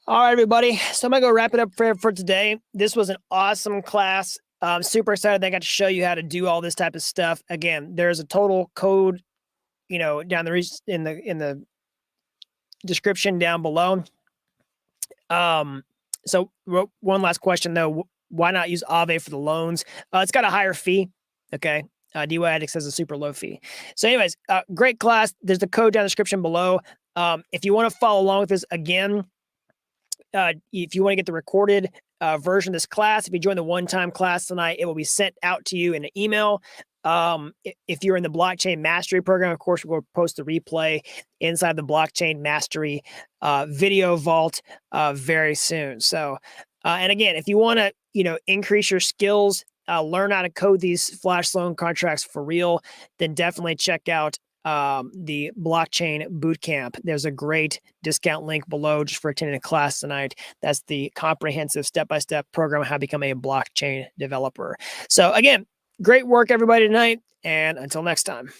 All right, everybody. So I'm going to go wrap it up for today. This was an awesome class. I'm super excited that I got to show you how to do all this type of stuff. Again, there's a total code, down in the description down below. So one last question though, why not use Aave for the loans? It's got a higher fee. Okay. DYAddicts has a super low fee. So anyways, great class. There's the code down in the description below. If you want to follow along with this again, if you want to get the recorded version of this class, if you join the one-time class tonight, it will be sent out to you in an email. If you're in the blockchain mastery program, of course, we'll post the replay inside the blockchain mastery video vault very soon. So, and again, if you want to, increase your skills, learn how to code these flash loan contracts for real, then definitely check out the blockchain bootcamp. There's a great discount link below just for attending a class tonight. That's the comprehensive step-by-step program on how to become a blockchain developer. So again, great work, everybody, tonight. And until next time.